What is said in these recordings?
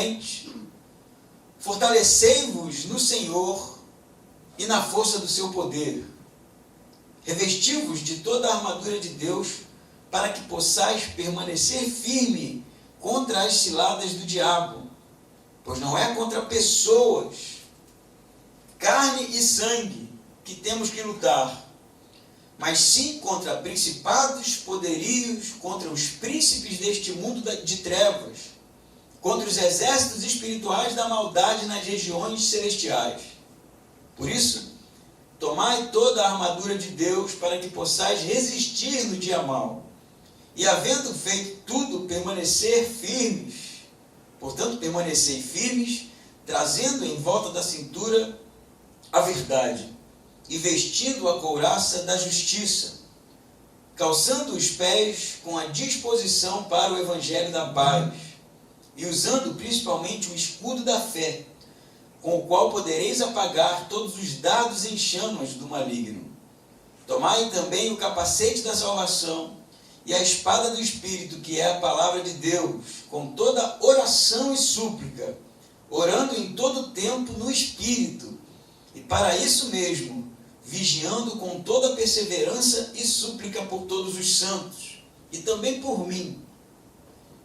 finalmente, fortalecei-vos no Senhor e na força do seu poder. Revesti-vos de toda a armadura de Deus, para que possais permanecer firme contra as ciladas do diabo. Pois não é contra pessoas, carne e sangue, que temos que lutar, mas sim contra principados, poderios, contra os príncipes deste mundo de trevas, contra os exércitos espirituais da maldade nas regiões celestiais. Por isso, tomai toda a armadura de Deus, para que possais resistir no dia mau, e havendo feito tudo, permanecer firmes. Portanto, permanecei firmes, trazendo em volta da cintura a verdade, e vestindo a couraça da justiça, calçando os pés com a disposição para o evangelho da paz, e usando principalmente o escudo da fé, com o qual podereis apagar todos os dardos em chamas do maligno. Tomai também o capacete da salvação e a espada do Espírito, que é a palavra de Deus, com toda oração e súplica, orando em todo tempo no Espírito, e para isso mesmo, vigiando com toda perseverança e súplica por todos os santos, e também por mim,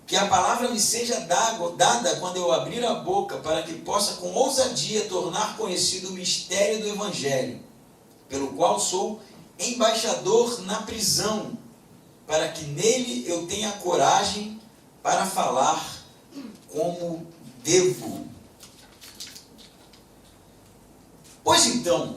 que a palavra me seja dada quando eu abrir a boca, para que possa com ousadia tornar conhecido o mistério do Evangelho, pelo qual sou embaixador na prisão, para que nele eu tenha coragem para falar como devo. Pois então,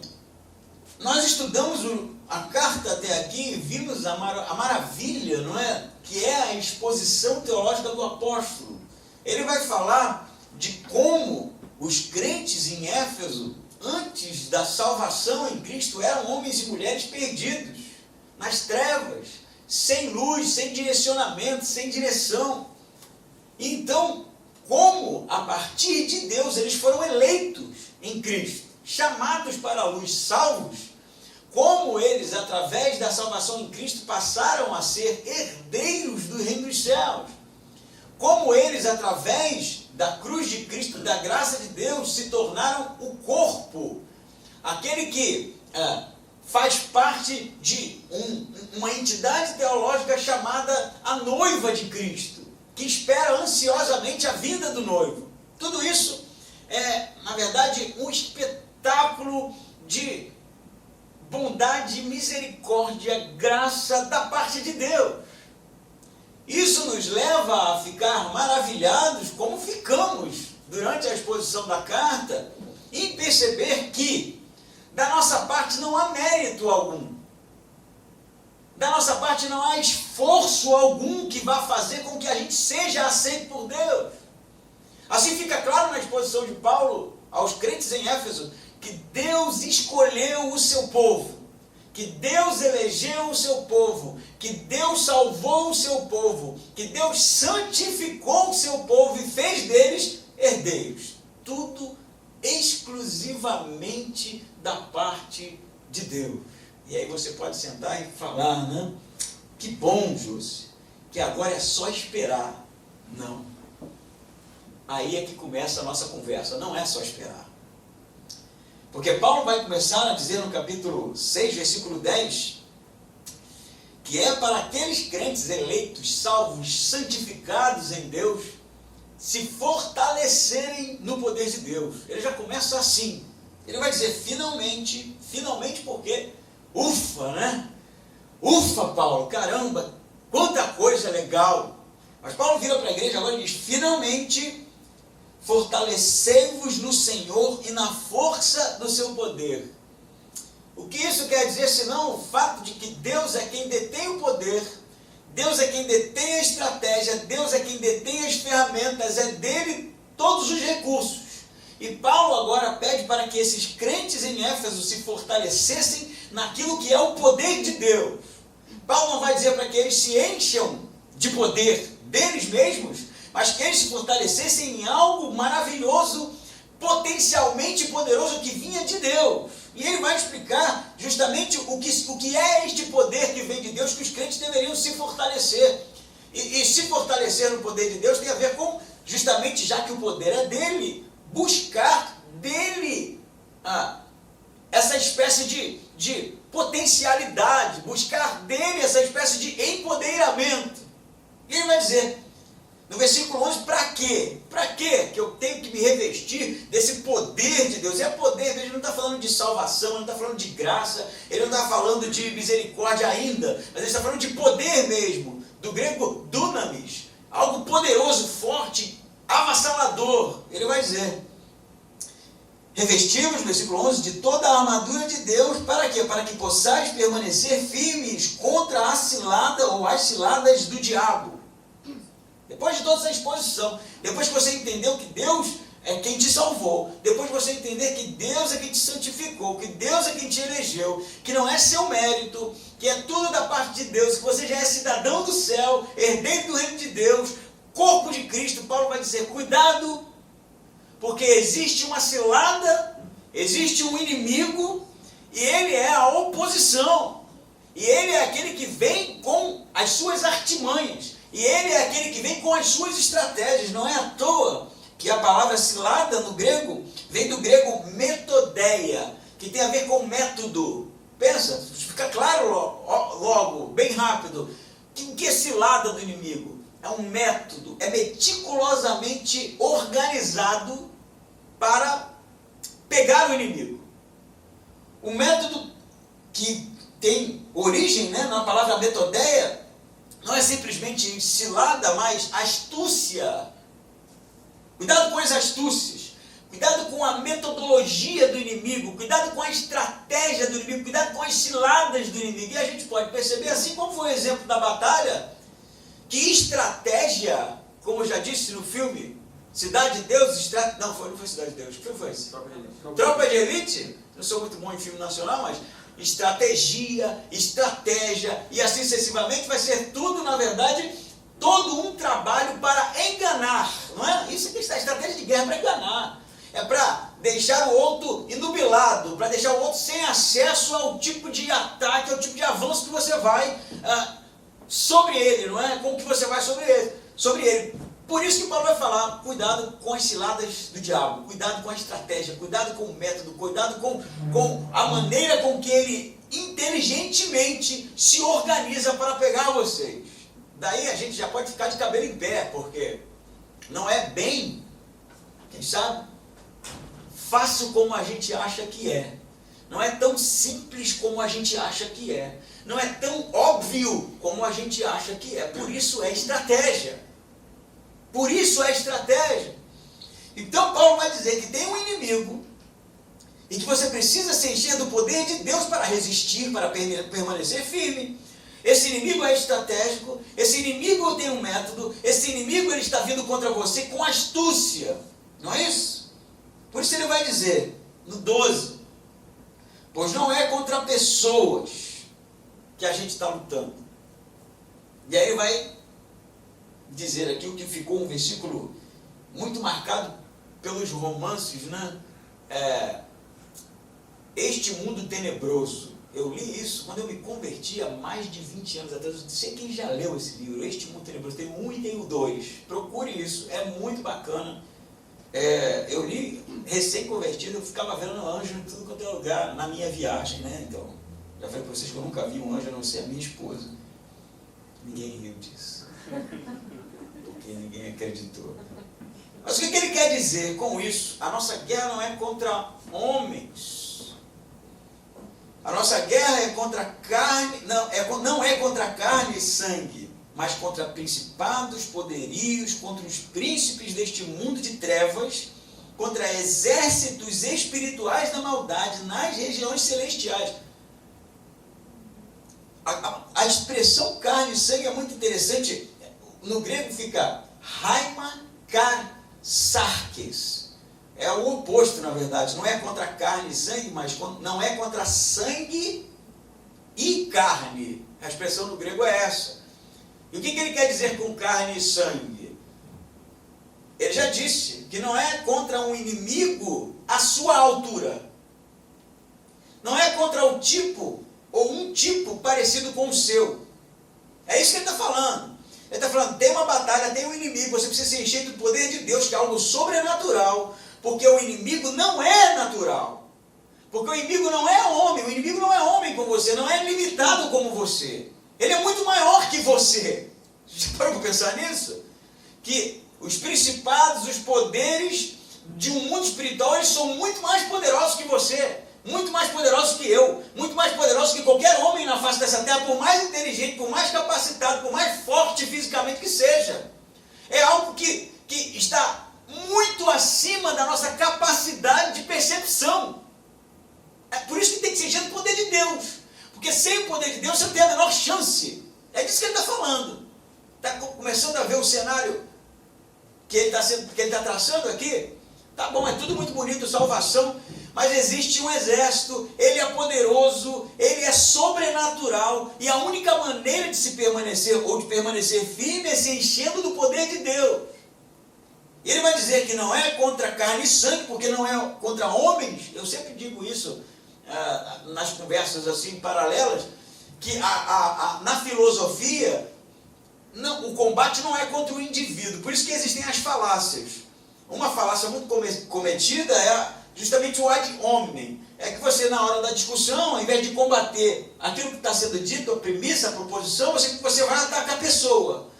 nós estudamos a carta até aqui e vimos a maravilha, não é? Que é a exposição teológica do apóstolo. Ele vai falar de como os crentes em Éfeso, antes da salvação em Cristo, eram homens e mulheres perdidos, nas trevas, sem luz, sem direcionamento, sem direção. Então, como a partir de Deus eles foram eleitos em Cristo, chamados para a luz, salvos, como eles, através da salvação em Cristo, passaram a ser herdeiros do reino dos céus, como eles, através da cruz de Cristo, da graça de Deus, se tornaram o corpo, aquele que faz parte de uma entidade teológica chamada a noiva de Cristo, que espera ansiosamente a vinda do noivo. Tudo isso é, na verdade, um espetáculo de bondade, misericórdia, graça da parte de Deus. Isso nos leva a ficar maravilhados, como ficamos durante a exposição da carta, e perceber que da nossa parte não há mérito algum. Da nossa parte não há esforço algum que vá fazer com que a gente seja aceito por Deus. Assim fica claro na exposição de Paulo aos crentes em Éfeso, que Deus escolheu o seu povo, que Deus elegeu o seu povo, que Deus salvou o seu povo, que Deus santificou o seu povo e fez deles herdeiros. Tudo exclusivamente da parte de Deus. E aí você pode sentar e falar, né? Que bom, Júcio, que agora é só esperar. Não. Aí é que começa a nossa conversa, não é só esperar. Porque Paulo vai começar a dizer no capítulo 6, versículo 10, que é para aqueles crentes eleitos, salvos, santificados em Deus, se fortalecerem no poder de Deus. Ele já começa assim. Ele vai dizer finalmente porque, ufa, né? Ufa, Paulo, caramba, quanta coisa legal. Mas Paulo vira para a igreja agora e diz, finalmente, fortalecei-vos no Senhor e na força do seu poder. O que isso quer dizer, senão o fato de que Deus é quem detém o poder, Deus é quem detém a estratégia, Deus é quem detém as ferramentas, é dele todos os recursos. E Paulo agora pede para que esses crentes em Éfeso se fortalecessem naquilo que é o poder de Deus. Paulo não vai dizer para que eles se encham de poder deles mesmos, mas que eles se fortalecessem em algo maravilhoso, potencialmente poderoso que vinha de Deus. E ele vai explicar justamente o que é este poder que vem de Deus, que os crentes deveriam se fortalecer. E se fortalecer no poder de Deus tem a ver com justamente já que o poder é dele, buscar dele essa espécie de potencialidade, buscar dele essa espécie de empoderamento. E ele vai dizer, no versículo 11, para quê? Para quê que eu tenho que me revestir desse poder de Deus? É poder, ele não está falando de salvação, ele não está falando de graça, ele não está falando de misericórdia ainda, mas ele está falando de poder mesmo, do grego dunamis, algo poderoso, forte, avassalador. Ele vai dizer, revestimos, versículo 11, de toda a armadura de Deus, para quê? Para que possais permanecer firmes contra a cilada ou as ciladas do diabo. Depois de toda essa exposição, depois que você entendeu que Deus é quem te salvou, depois de você entender que Deus é quem te santificou, que Deus é quem te elegeu, que não é seu mérito, que é tudo da parte de Deus, que você já é cidadão do céu, herdeiro do reino de Deus, corpo de Cristo, Paulo vai dizer, cuidado, porque existe uma cilada, existe um inimigo, e ele é a oposição, e ele é aquele que vem com as suas artimanhas, e ele é aquele que vem com as suas estratégias. Não é à toa que a palavra cilada no grego vem do grego metodeia, que tem a ver com método. Pensa, fica claro logo, bem rápido. O que é cilada do inimigo? É um método, é meticulosamente organizado para pegar o inimigo. O método que tem origem, na palavra metodeia, não é simplesmente cilada, mas astúcia. Cuidado com as astúcias. Cuidado com a metodologia do inimigo. Cuidado com a estratégia do inimigo. Cuidado com as ciladas do inimigo. E a gente pode perceber, assim como foi o exemplo da batalha, que estratégia, como eu já disse no filme, Cidade de Deus, não foi Cidade de Deus. O que foi esse? Tropa de Elite. Não sou muito bom em filme nacional, mas estratégia, e assim sucessivamente, vai ser tudo, na verdade, todo um trabalho para enganar, não é? Isso que está a estratégia de guerra, para enganar. É para deixar o outro inubilado, para deixar o outro sem acesso ao tipo de ataque, ao tipo de avanço que você vai sobre ele, não é? Como que você vai sobre ele. Por isso que Paulo vai falar, cuidado com as ciladas do diabo, cuidado com a estratégia, cuidado com o método, cuidado com a maneira com que ele inteligentemente se organiza para pegar vocês. Daí a gente já pode ficar de cabelo em pé, porque não é bem, quem sabe, fácil como a gente acha que é. Não é tão simples como a gente acha que é. Não é tão óbvio como a gente acha que é. Por isso é estratégia. Por isso é estratégia. Então Paulo vai dizer que tem um inimigo e que você precisa se encher do poder de Deus para resistir, para permanecer firme. Esse inimigo é estratégico, esse inimigo tem um método, esse inimigo ele está vindo contra você com astúcia. Não é isso? Por isso ele vai dizer, no 12, pois não é contra pessoas que a gente está lutando. E aí ele vai dizer aqui o que ficou um versículo muito marcado pelos romances, este mundo tenebroso. Eu li isso quando eu me converti há mais de 20 anos atrás. Eu não sei quem já leu esse livro, Este Mundo Tenebroso. Tem o 1 e tem o 2. Procure isso, é muito bacana. Eu li recém-convertido, eu ficava vendo anjo em tudo quanto é lugar na minha viagem, Então, já falei para vocês que eu nunca vi um anjo a não ser a minha esposa. Ninguém riu disso. Porque ninguém acreditou. Mas o que ele quer dizer com isso? A nossa guerra não é contra homens. A nossa guerra é contra carne, não é contra carne e sangue, mas contra principados, poderios, contra os príncipes deste mundo de trevas, contra exércitos espirituais da maldade nas regiões celestiais. A expressão carne e sangue é muito interessante. No grego fica haima kar sarkes. É o oposto, na verdade. Não é contra carne e sangue, mas não é contra sangue e carne. A expressão no grego é essa. E o que ele quer dizer com carne e sangue? Ele já disse que não é contra um inimigo à sua altura. Não é contra o tipo ou um tipo parecido com o seu. É isso que ele está falando. Ele está falando, tem uma batalha, tem um inimigo, você precisa se encher do poder de Deus, que é algo sobrenatural, porque o inimigo não é natural. Porque o inimigo não é homem, o inimigo não é homem como você, não é limitado como você. Ele é muito maior que você. Já parou para pensar nisso? Que os principados, os poderes de um mundo espiritual, eles são muito mais poderosos que você, muito mais poderosos que eu, muito mais poderosos que qualquer homem na face dessa terra, por mais inteligente, por mais capacitado, por mais forte fisicamente que seja. É algo que está muito acima da nossa capacidade de percepção. É por isso que tem que ser encher do poder de Deus. Porque sem o poder de Deus você não tem a menor chance. É disso que ele está falando. Está começando a ver o cenário que ele está traçando aqui? Tá bom, é tudo muito bonito, salvação, mas existe um exército, ele é poderoso, ele é sobrenatural, e a única maneira de se permanecer, ou de permanecer firme, é se enchendo do poder de Deus. Ele vai dizer que não é contra carne e sangue, porque não é contra homens. Eu sempre digo isso nas conversas assim paralelas, que na filosofia, não, o combate não é contra o indivíduo, por isso que existem as falácias. Uma falácia muito cometida é justamente o ad hominem. É que você, na hora da discussão, ao invés de combater aquilo que está sendo dito, a premissa, a proposição, você vai atacar a pessoa.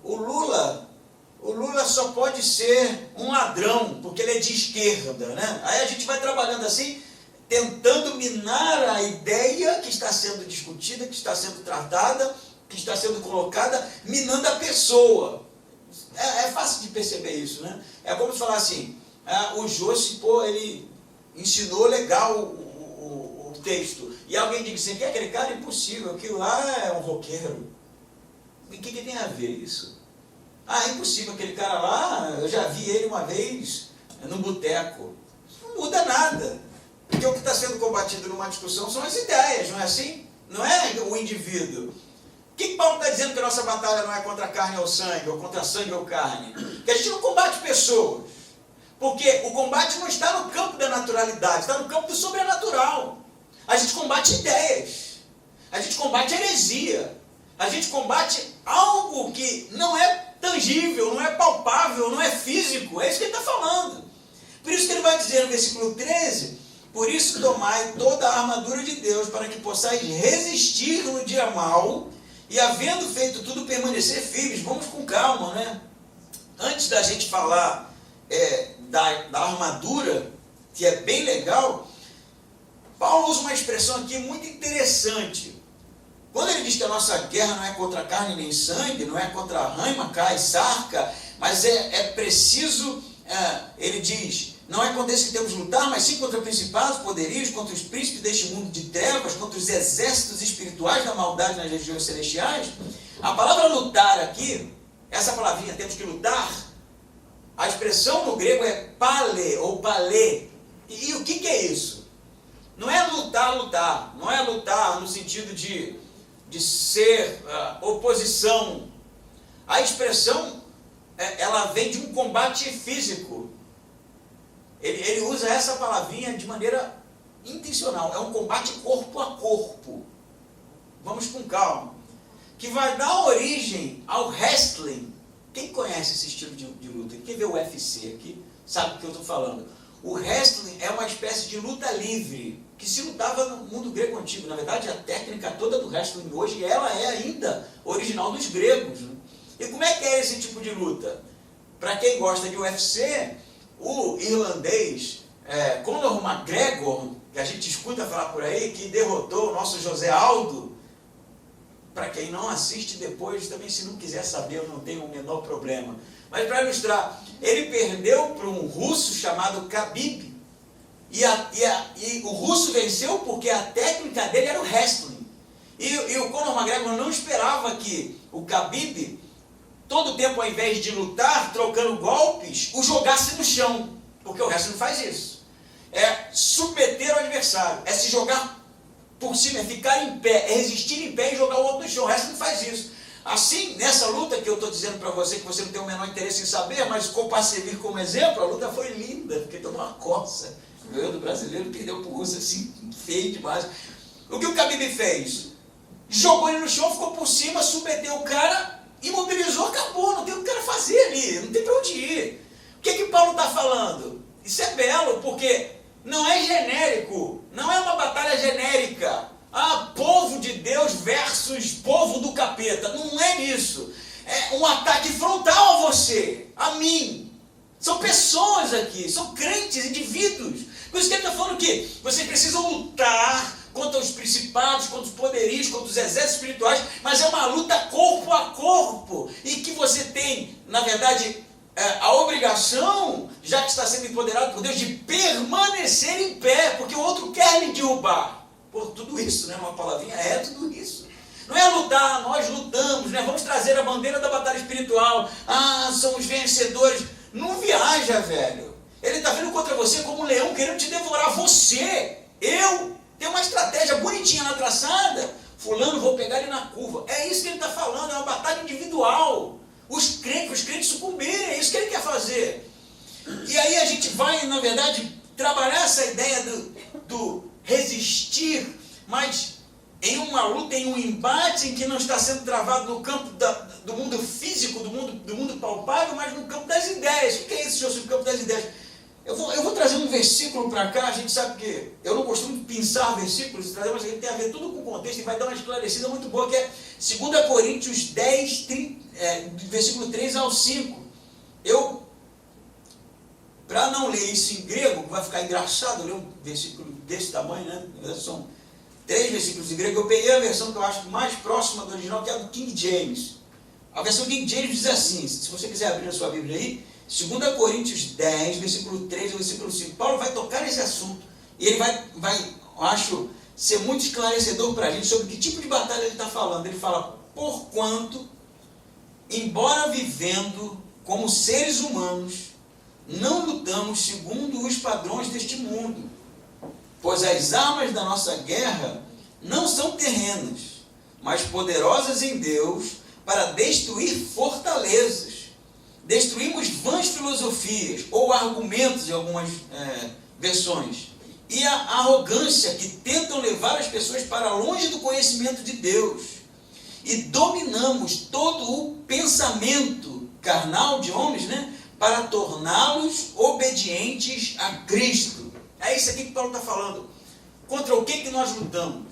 O Lula só pode ser um ladrão, porque ele é de esquerda, né? Aí a gente vai trabalhando assim, tentando minar a ideia que está sendo discutida, que está sendo tratada, que está sendo colocada, minando a pessoa. É fácil de perceber isso, né? É como se falar assim, o Josi, ele ensinou legal o texto, e alguém diz assim, que aquele cara é impossível, aquilo lá é um roqueiro. E o que tem a ver isso? É impossível, aquele cara lá, eu já vi ele uma vez num boteco. Não muda nada. Porque o que está sendo combatido numa discussão são as ideias, não é assim? Não é o indivíduo. O que Paulo está dizendo que a nossa batalha não é contra carne ou sangue, ou contra sangue ou carne? Que a gente não combate pessoas. Porque o combate não está no campo da naturalidade, está no campo do sobrenatural. A gente combate ideias. A gente combate heresia. A gente combate algo que não é tangível, não é palpável, não é físico. É isso que ele está falando. Por isso que ele vai dizer no versículo 13, por isso tomai toda a armadura de Deus, para que possais resistir no dia mau, e havendo feito tudo, permanecer firmes. Vamos com calma, né? Antes da gente falar da armadura, que é bem legal, Paulo usa uma expressão aqui muito interessante. Quando ele diz que a nossa guerra não é contra carne nem sangue, não é contra rã, macá e sarca, mas é preciso, ele diz, não é contra esse que temos de lutar, mas sim contra principados, poderios, contra os príncipes deste mundo de trevas, contra os exércitos espirituais da maldade nas regiões celestiais. A palavra lutar aqui, essa palavrinha, temos que lutar, a expressão no grego é pale ou palê. E o que é isso? Não é lutar, não é lutar no sentido de ser oposição. A expressão, ela vem de um combate físico. Ele usa essa palavrinha de maneira intencional. É um combate corpo a corpo. Vamos com calma. Que vai dar origem ao wrestling. Quem conhece esse estilo de luta? Quem vê o UFC aqui sabe do que eu estou falando. O wrestling é uma espécie de luta livre que se lutava no mundo grego antigo. Na verdade, a técnica toda do wrestling hoje, ela é ainda original dos gregos. E como é que é esse tipo de luta? Para quem gosta de UFC, o irlandês Conor McGregor, que a gente escuta falar por aí, que derrotou o nosso José Aldo, para quem não assiste depois, também se não quiser saber, eu não tenho o menor problema. Mas para ilustrar, ele perdeu para um russo chamado Khabib, e o russo venceu porque a técnica dele era o wrestling. E o Conor McGregor não esperava que o Khabib, todo o tempo, ao invés de lutar, trocando golpes, o jogasse no chão. Porque o wrestling faz isso. É submeter o adversário, é se jogar por cima, é ficar em pé, é resistir em pé e jogar o outro no chão. O wrestling faz isso. Assim, nessa luta que eu estou dizendo para você, que você não tem o menor interesse em saber, mas para servir como exemplo, a luta foi linda, porque tomou uma coça. Ganhou do brasileiro, perdeu para o russo assim, feio demais. O que o Khabib fez? Jogou ele no chão, ficou por cima, submeteu o cara imobilizou, acabou, não tem o que o cara fazer ali, não tem para onde ir. O que Paulo está falando? Isso é belo, porque não é genérico, não é uma batalha genérica. Povo de Deus versus povo do capeta. Não é isso. É um ataque frontal a você, a mim. São pessoas aqui, são crentes, indivíduos. Por isso que ele está falando que vocês precisam lutar contra os principados, contra os poderios, contra os exércitos espirituais, mas é uma luta corpo a corpo. E que você tem, na verdade, a obrigação, já que está sendo empoderado por Deus, de permanecer em pé, porque o outro quer lhe derrubar. Por tudo isso, né? Uma palavrinha, é tudo isso. Não é lutar, nós lutamos, né? Vamos trazer a bandeira da batalha espiritual. Somos vencedores. Não viaja, velho. Ele está vindo contra você como um leão querendo te devorar. Você, eu, tem uma estratégia bonitinha na traçada. Fulano, vou pegar ele na curva. É isso que ele está falando, é uma batalha individual. Os crentes sucumbirem, é isso que ele quer fazer. E aí a gente vai, na verdade, trabalhar essa ideia do resistir, mas em uma luta, em um embate em que não está sendo travado no campo do mundo físico, do mundo palpável, mas no campo das ideias. O que é isso, José, no campo das ideias? Eu vou trazer um versículo para cá. A gente sabe que eu não costumo pensar versículos, mas ele tem a ver tudo com o contexto e vai dar uma esclarecida muito boa, que é 2 Coríntios 10, versículo 3 ao 5. Para não ler isso em grego, vai ficar engraçado ler um versículo desse tamanho, né? São 3 versículos em grego. Eu peguei a versão que eu acho mais próxima do original, que é a do King James. A versão King James diz assim, se você quiser abrir a sua Bíblia aí, 2 Coríntios 10, versículo 3 ao versículo 5. Paulo vai tocar nesse assunto e ele vai, eu acho, ser muito esclarecedor para a gente sobre que tipo de batalha ele está falando. Ele fala, porquanto, embora vivendo como seres humanos, não lutamos segundo os padrões deste mundo, pois as armas da nossa guerra não são terrenas, mas poderosas em Deus para destruir fortalezas. Destruímos vãs filosofias ou argumentos em algumas versões e a arrogância que tentam levar as pessoas para longe do conhecimento de Deus, e dominamos todo o pensamento carnal de homens, né, para torná-los obedientes a Cristo. É isso aqui que Paulo está falando. Contra o que nós lutamos?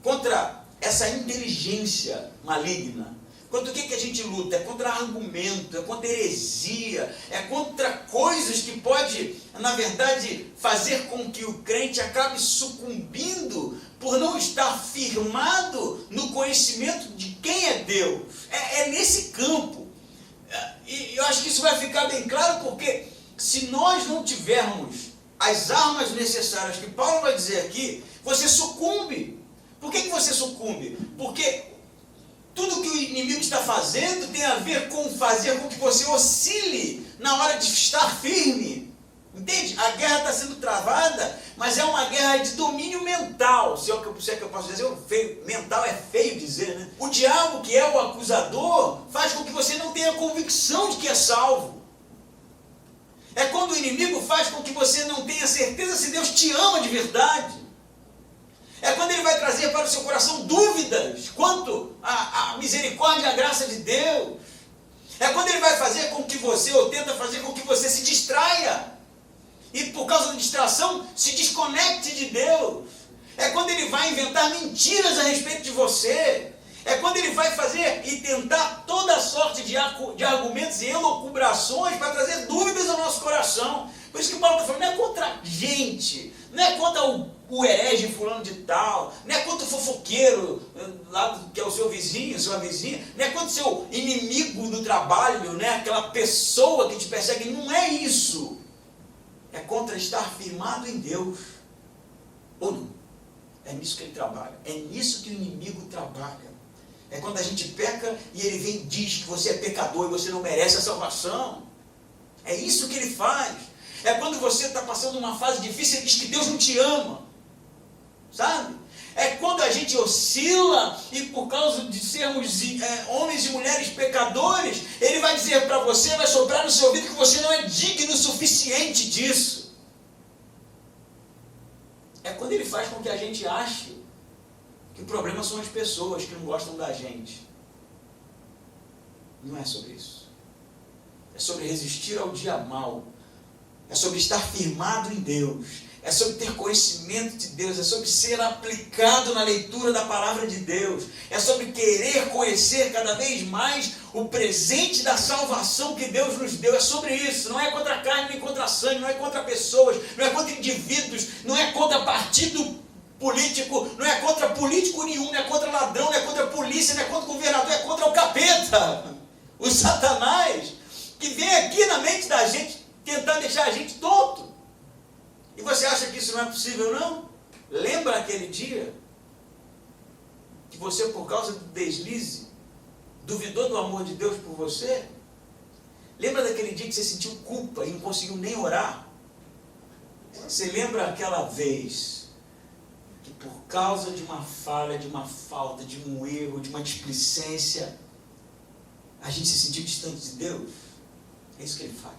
Contra essa inteligência maligna. Contra o que a gente luta? É contra argumento, é contra heresia, é contra coisas que pode, na verdade, fazer com que o crente acabe sucumbindo por não estar firmado no conhecimento de quem é Deus. É nesse campo. E eu acho que isso vai ficar bem claro, porque se nós não tivermos as armas necessárias que Paulo vai dizer aqui, você sucumbe. Por que você sucumbe? Porque tudo que o inimigo está fazendo tem a ver com fazer com que você oscile na hora de estar firme. Entende? A guerra está sendo travada, mas é uma guerra de domínio mental. Se é o que eu posso dizer, mental é feio dizer, né? O diabo, que é o acusador, faz com que você não tenha convicção de que é salvo. É quando o inimigo faz com que você não tenha certeza se Deus te ama de verdade. É quando ele vai trazer para o seu coração dúvidas quanto à misericórdia e à graça de Deus. É quando ele vai fazer com que você, ou tenta fazer com que você se distraia. E por causa da distração, se desconecte de Deus. É quando ele vai inventar mentiras a respeito de você. É quando ele vai fazer e tentar toda sorte de argumentos e elucubrações para trazer dúvidas ao nosso coração. Por isso que Paulo está falando, não é contra a gente, não é contra o herege fulano de tal, não é contra o fofoqueiro lá que é o seu vizinho, sua vizinha, não é contra o seu inimigo do trabalho, né? Aquela pessoa que te persegue, não é isso. É contra estar firmado em Deus. Ou não? É nisso que ele trabalha. É nisso que o inimigo trabalha. É quando a gente peca e ele vem e diz que você é pecador e você não merece a salvação. É isso que ele faz. É quando você está passando uma fase difícil e diz que Deus não te ama. Sabe? É quando a gente oscila e por causa de sermos homens e mulheres pecadores, ele vai dizer para você, vai soprar no seu ouvido que você não é digno o suficiente disso. É quando ele faz com que a gente ache que o problema são as pessoas que não gostam da gente. Não é sobre isso. É sobre resistir ao dia mau. É sobre estar firmado em Deus. É sobre ter conhecimento de Deus. É sobre ser aplicado na leitura da palavra de Deus. É sobre querer conhecer cada vez mais o presente da salvação que Deus nos deu. É sobre isso. Não é contra a carne nem contra a sangue. Não é contra pessoas. Não é contra indivíduos. Não é contra partido político. Não é contra político nenhum. Não é contra ladrão. Não é contra a polícia. Não é contra o governador. É contra o capeta. O Satanás. Que vem aqui na mente da gente tentar deixar a gente tonto. E você acha que isso não é possível, não? Lembra aquele dia que você, por causa do deslize, duvidou do amor de Deus por você? Lembra daquele dia que você sentiu culpa e não conseguiu nem orar? Você lembra aquela vez que por causa de uma falha, de uma falta, de um erro, de uma displicência, a gente se sentiu distante de Deus? É isso que ele faz.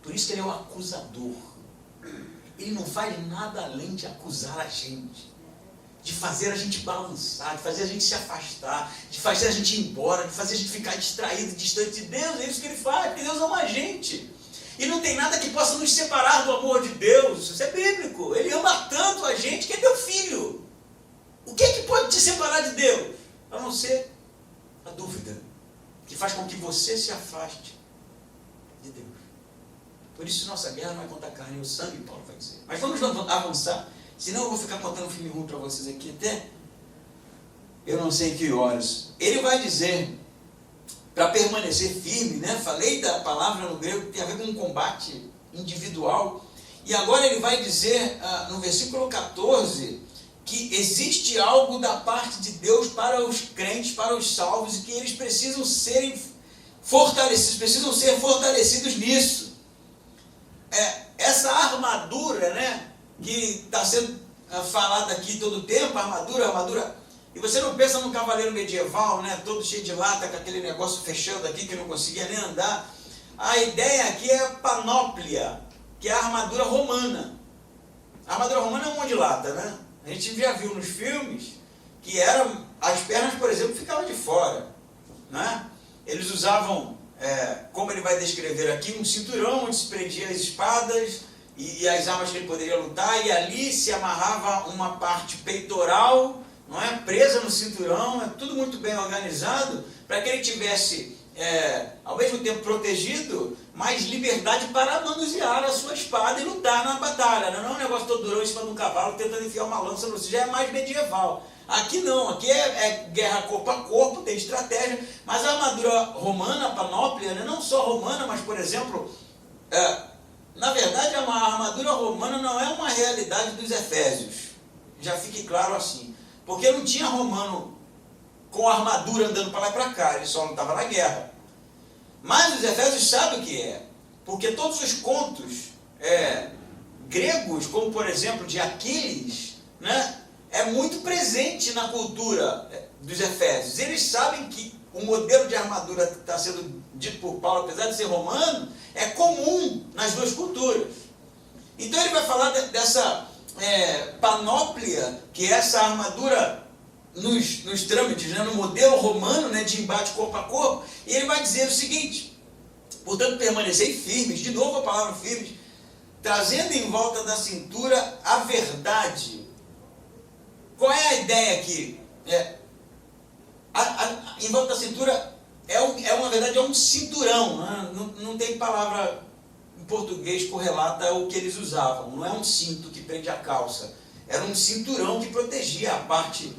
Por isso que ele é o acusador. Ele não faz nada além de acusar a gente, de fazer a gente balançar, de fazer a gente se afastar, de fazer a gente ir embora, de fazer a gente ficar distraído, distante de Deus. É isso que ele faz, porque Deus ama a gente. E não tem nada que possa nos separar do amor de Deus. Isso é bíblico. Ele ama tanto a gente que é meu filho. O que é que pode te separar de Deus? A não ser a dúvida, que faz com que você se afaste de Deus. Por isso nossa guerra não é contra a carne e o sangue, Paulo vai dizer. Mas vamos avançar, senão eu vou ficar contando um filme ruim para vocês aqui até eu não sei que horas. Ele vai dizer, para permanecer firme, né? Falei da palavra no grego que tem a ver com um combate individual. E agora ele vai dizer no versículo 14 que existe algo da parte de Deus para os crentes, para os salvos, e que eles precisam ser fortalecidos nisso. Essa armadura, né, que está sendo falada aqui todo o tempo, armadura, e você não pensa num cavaleiro medieval, né, todo cheio de lata, com aquele negócio fechando aqui, que não conseguia nem andar. A ideia aqui é panóplia, que é a armadura romana. A armadura romana é um monte de lata, né? A gente já viu nos filmes que as pernas, por exemplo, ficavam de fora, né? Eles usavam, como ele vai descrever aqui, um cinturão onde se prendia as espadas e as armas que ele poderia lutar, e ali se amarrava uma parte peitoral, não é, presa no cinturão. É tudo muito bem organizado para que ele tivesse, ao mesmo tempo protegido, mais liberdade para manusear a sua espada e lutar na batalha. Não é um negócio todo durão em cima de um cavalo tentando enfiar uma lança no já é mais medieval. Aqui não, aqui é guerra corpo a corpo, tem estratégia, mas a armadura romana, a panóplia, né, não só romana, mas, por exemplo, na verdade, a armadura romana não é uma realidade dos efésios, já fique claro assim, porque não tinha romano com armadura andando para lá e para cá, ele só não estava na guerra. Mas os efésios sabem o que é, porque todos os contos gregos, como por exemplo de Aquiles, né, é muito presente na cultura dos efésios. Eles sabem que o modelo de armadura que está sendo dito por Paulo, apesar de ser romano, é comum nas duas culturas. Então ele vai falar dessa panóplia, que é essa armadura nos trâmites, né, no modelo romano, né, de embate corpo a corpo. E ele vai dizer o seguinte: portanto, permanecei firmes, de novo a palavra firmes, trazendo em volta da cintura a verdade. Qual é a ideia aqui? Em volta da cintura na verdade é um cinturão, né? Não tem palavra em português correlata ao que eles usavam. Não é um cinto que prende a calça, era um cinturão que protegia a parte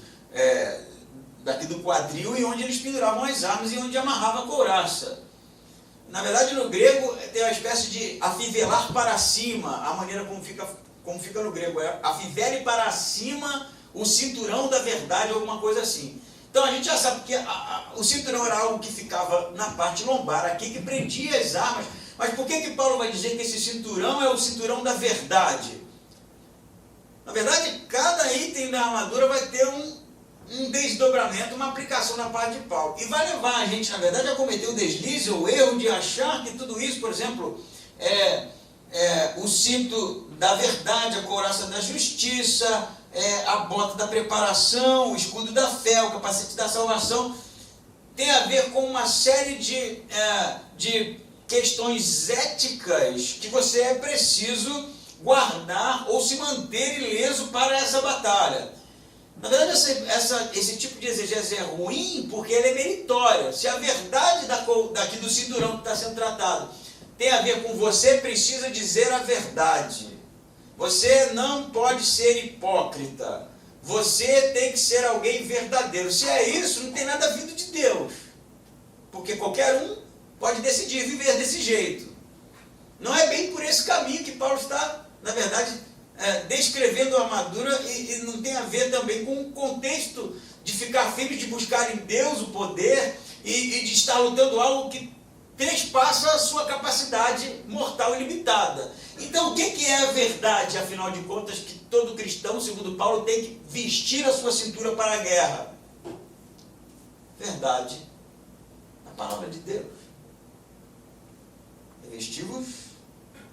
daqui do quadril, e onde eles penduravam as armas e onde amarrava a couraça. Na verdade, no grego tem uma espécie de afivelar para cima, a maneira como fica no grego, afivele para cima o cinturão da verdade, alguma coisa assim. Então a gente já sabe que o cinturão era algo que ficava na parte lombar aqui, que prendia as armas. Mas por que Paulo vai dizer que esse cinturão é o cinturão da verdade? Na verdade, cada item da armadura vai ter um desdobramento, uma aplicação na parte de Paulo. E vai levar a gente, na verdade, a cometer o deslize, o erro de achar que tudo isso, por exemplo, o cinto da verdade, a couraça da justiça, a bota da preparação, o escudo da fé, o capacete da salvação. tem a ver com uma série de questões éticas que você é preciso guardar ou se manter ileso para essa batalha. Na verdade, esse tipo de exegese é ruim porque ele é meritório. Se a verdade daqui do cinturão que está sendo tratado tem a ver com você, precisa dizer a verdade. Você não pode ser hipócrita. Você tem que ser alguém verdadeiro. Se é isso, não tem nada vindo de Deus. Porque qualquer um pode decidir viver desse jeito. Não é bem por esse caminho que Paulo está, na verdade, descrevendo a armadura, e não tem a ver também com o contexto de ficar firme, de buscar em Deus o poder e de estar lutando algo que trespassa a sua capacidade mortal e limitada. Então, o que é a verdade, afinal de contas, que todo cristão, segundo Paulo, tem que vestir a sua cintura para a guerra? Verdade, a palavra de Deus. Revestivos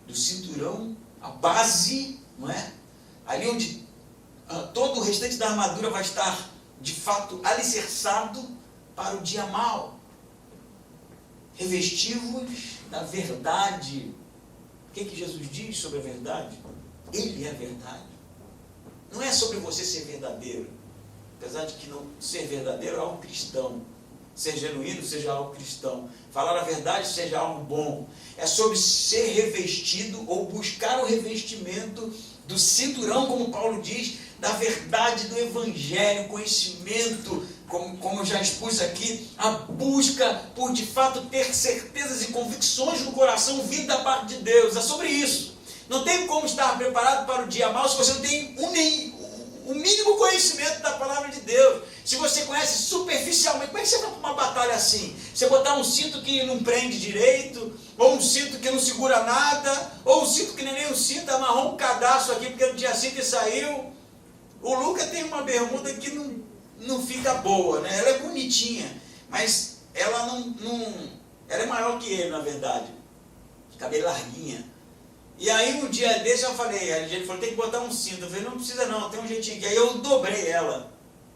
do cinturão, a base, não é? Ali onde todo o restante da armadura vai estar, de fato, alicerçado para o dia mau. Revestivos da verdade. O que Jesus diz sobre a verdade? Ele é a verdade. Não é sobre você ser verdadeiro. Apesar de que não ser verdadeiro é algo cristão. Ser genuíno seja algo cristão. Falar a verdade seja algo bom. É sobre ser revestido ou buscar o revestimento do cinturão, como Paulo diz, da verdade do Evangelho, conhecimento, como eu já expus aqui, a busca por de fato ter certezas e convicções no coração vindo da parte de Deus. É sobre isso. Não tem como estar preparado para o dia mau se você não tem o mínimo conhecimento da palavra de Deus. Se você conhece superficialmente, como é que você vai para uma batalha assim? Você botar um cinto que não prende direito, ou um cinto que não segura nada, ou um cinto que nem um cinto, amarrou um cadastro aqui porque não tinha cinto e saiu. O Luca tem uma bermuda que não fica boa, né? Ela é bonitinha, mas ela ela é maior que ele, na verdade. Cabelo larguinha. E aí um dia desse eu falei, ele falou, tem que botar um cinto. Eu falei, não precisa não, tem um jeitinho. E aí eu dobrei ela,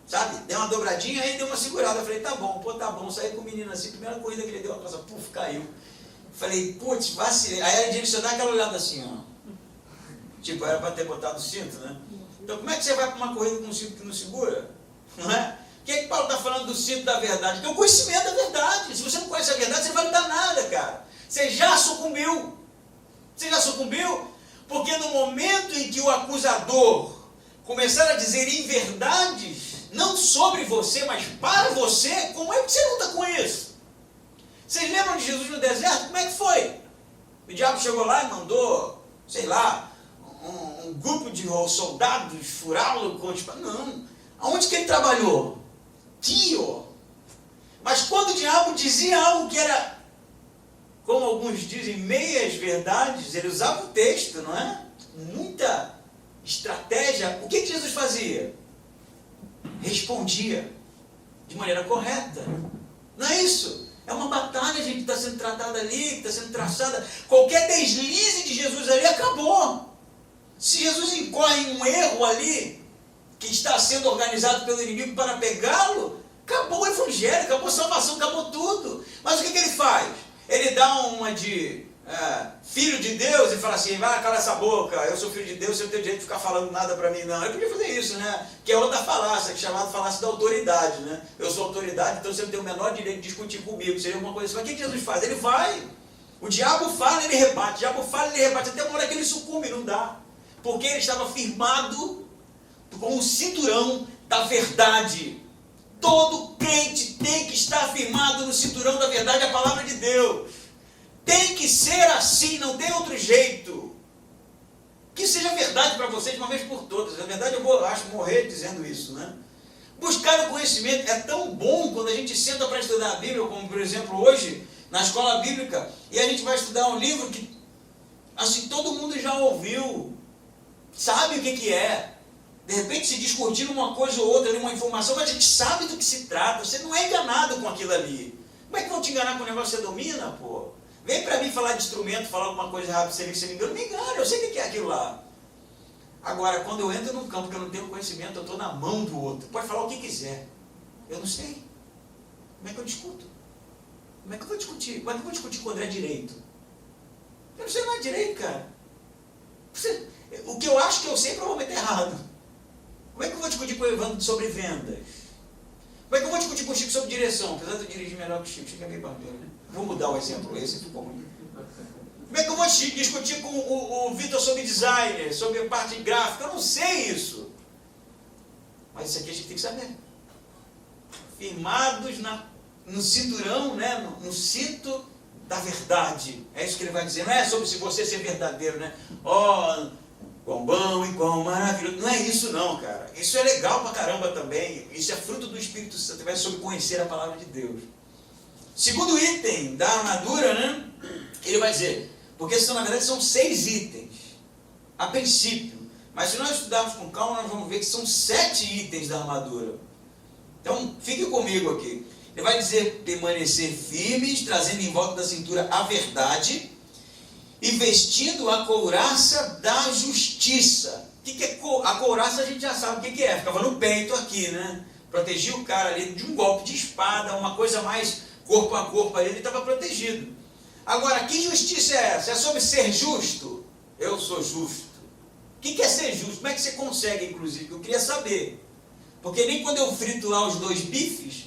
sabe? Dei uma dobradinha, aí deu uma segurada. Eu falei, tá bom, pô, tá bom. Saí com o menino assim, primeira corrida que ele deu, a coisa, puf, caiu. Falei, putz, vacilei. Aí a gente só dá aquela olhada assim, ó. Tipo, era para ter botado o cinto, né? Então como é que você vai para uma corrida com um cinto que não segura? Não é? O que Paulo está falando do cinto da verdade? Que é o conhecimento da verdade. Se você não conhece a verdade, você não vai dar nada, cara. Você já sucumbiu. Você já sucumbiu? Porque no momento em que o acusador começar a dizer inverdades, não sobre você, mas para você, como é que você luta com isso? Vocês lembram de Jesus no deserto? Como é que foi? O diabo chegou lá e mandou, sei lá, um grupo de soldados furá-lo com espada. Não. Aonde que ele trabalhou? Tio. Mas quando o diabo dizia algo que era, como alguns dizem, meias verdades, ele usava o texto, não é? Muita estratégia. O que Jesus fazia? Respondia de maneira correta. Não é isso? É uma batalha, gente, que está sendo tratada ali, que está sendo traçada. Qualquer deslize de Jesus ali acabou. Se Jesus incorre em um erro ali, que está sendo organizado pelo inimigo para pegá-lo, acabou o evangelho, acabou a salvação, acabou tudo. Mas o que ele faz? Ele dá uma de filho de Deus e fala assim, vai, cala essa boca, eu sou filho de Deus, você não tem direito de ficar falando nada para mim, não. Ele podia fazer isso, né? Que é outra falácia, que é chamada falácia da autoridade, né? Eu sou autoridade, então você não tem o menor direito de discutir comigo, seria alguma coisa assim. Mas o que Jesus faz? Ele vai. O diabo fala, ele rebate. O diabo fala, ele rebate. Até uma hora que ele sucumbe, não dá. Porque ele estava firmado com o cinturão da verdade. Todo crente tem que estar firmado no cinturão da verdade, a palavra de Deus. Tem que ser assim, não tem outro jeito. Que seja verdade para vocês de uma vez por todas. Na verdade, eu acho morrer dizendo isso, né? Buscar o conhecimento é tão bom quando a gente senta para estudar a Bíblia, como por exemplo hoje, na escola bíblica, e a gente vai estudar um livro que, assim, todo mundo já ouviu, sabe o que é. De repente se discutindo uma coisa ou outra, uma informação, mas a gente sabe do que se trata, você não é enganado com aquilo ali. Como é que vão te enganar com o negócio que você domina, pô? Vem para mim falar de instrumento, falar alguma coisa rápida, você me engana, eu sei o que é aquilo lá. Agora, quando eu entro num campo que eu não tenho conhecimento, eu estou na mão do outro. Pode falar o que quiser. Eu não sei. Como é que eu discuto? Como é que eu vou discutir? Como é que eu vou discutir com o André direito? Eu não sei nada direito, cara. O que eu acho que eu sei, provavelmente é errado. Como é que eu vou discutir com o Evandro sobre vendas? Como é que eu vou discutir com o Chico sobre direção? Apesar de eu dirigir melhor que o Chico, Chico é meio barbeiro, né? Vou mudar o exemplo, esse ficou ruim. Como é que eu vou discutir com o Vitor sobre designer, sobre a parte gráfica? Eu não sei isso. Mas isso aqui a gente tem que saber. Firmados no cinturão, né? no cinto da verdade. É isso que ele vai dizer. Não é sobre se você ser verdadeiro, né? Ó, quão bom e quão maravilhoso. Não é isso não, cara. Isso é legal pra caramba também. Isso é fruto do Espírito Santo. É sobre conhecer a palavra de Deus. Segundo item da armadura, né? Ele vai dizer, porque na verdade são 6 itens, a princípio. Mas se nós estudarmos com calma, nós vamos ver que são 7 itens da armadura. Então, fique comigo aqui. Ele vai dizer, permanecer firmes, trazendo em volta da cintura a verdade, e vestindo a couraça da justiça. O que é a couraça? A gente já sabe o que é. Ficava no peito aqui, né? Protegia o cara ali de um golpe de espada, uma coisa mais corpo a corpo ali, ele estava protegido. Agora, que justiça é essa? É sobre ser justo? Eu sou justo. O que é ser justo? Como é que você consegue, inclusive? Eu queria saber. Porque nem quando eu frito lá os 2 bifes,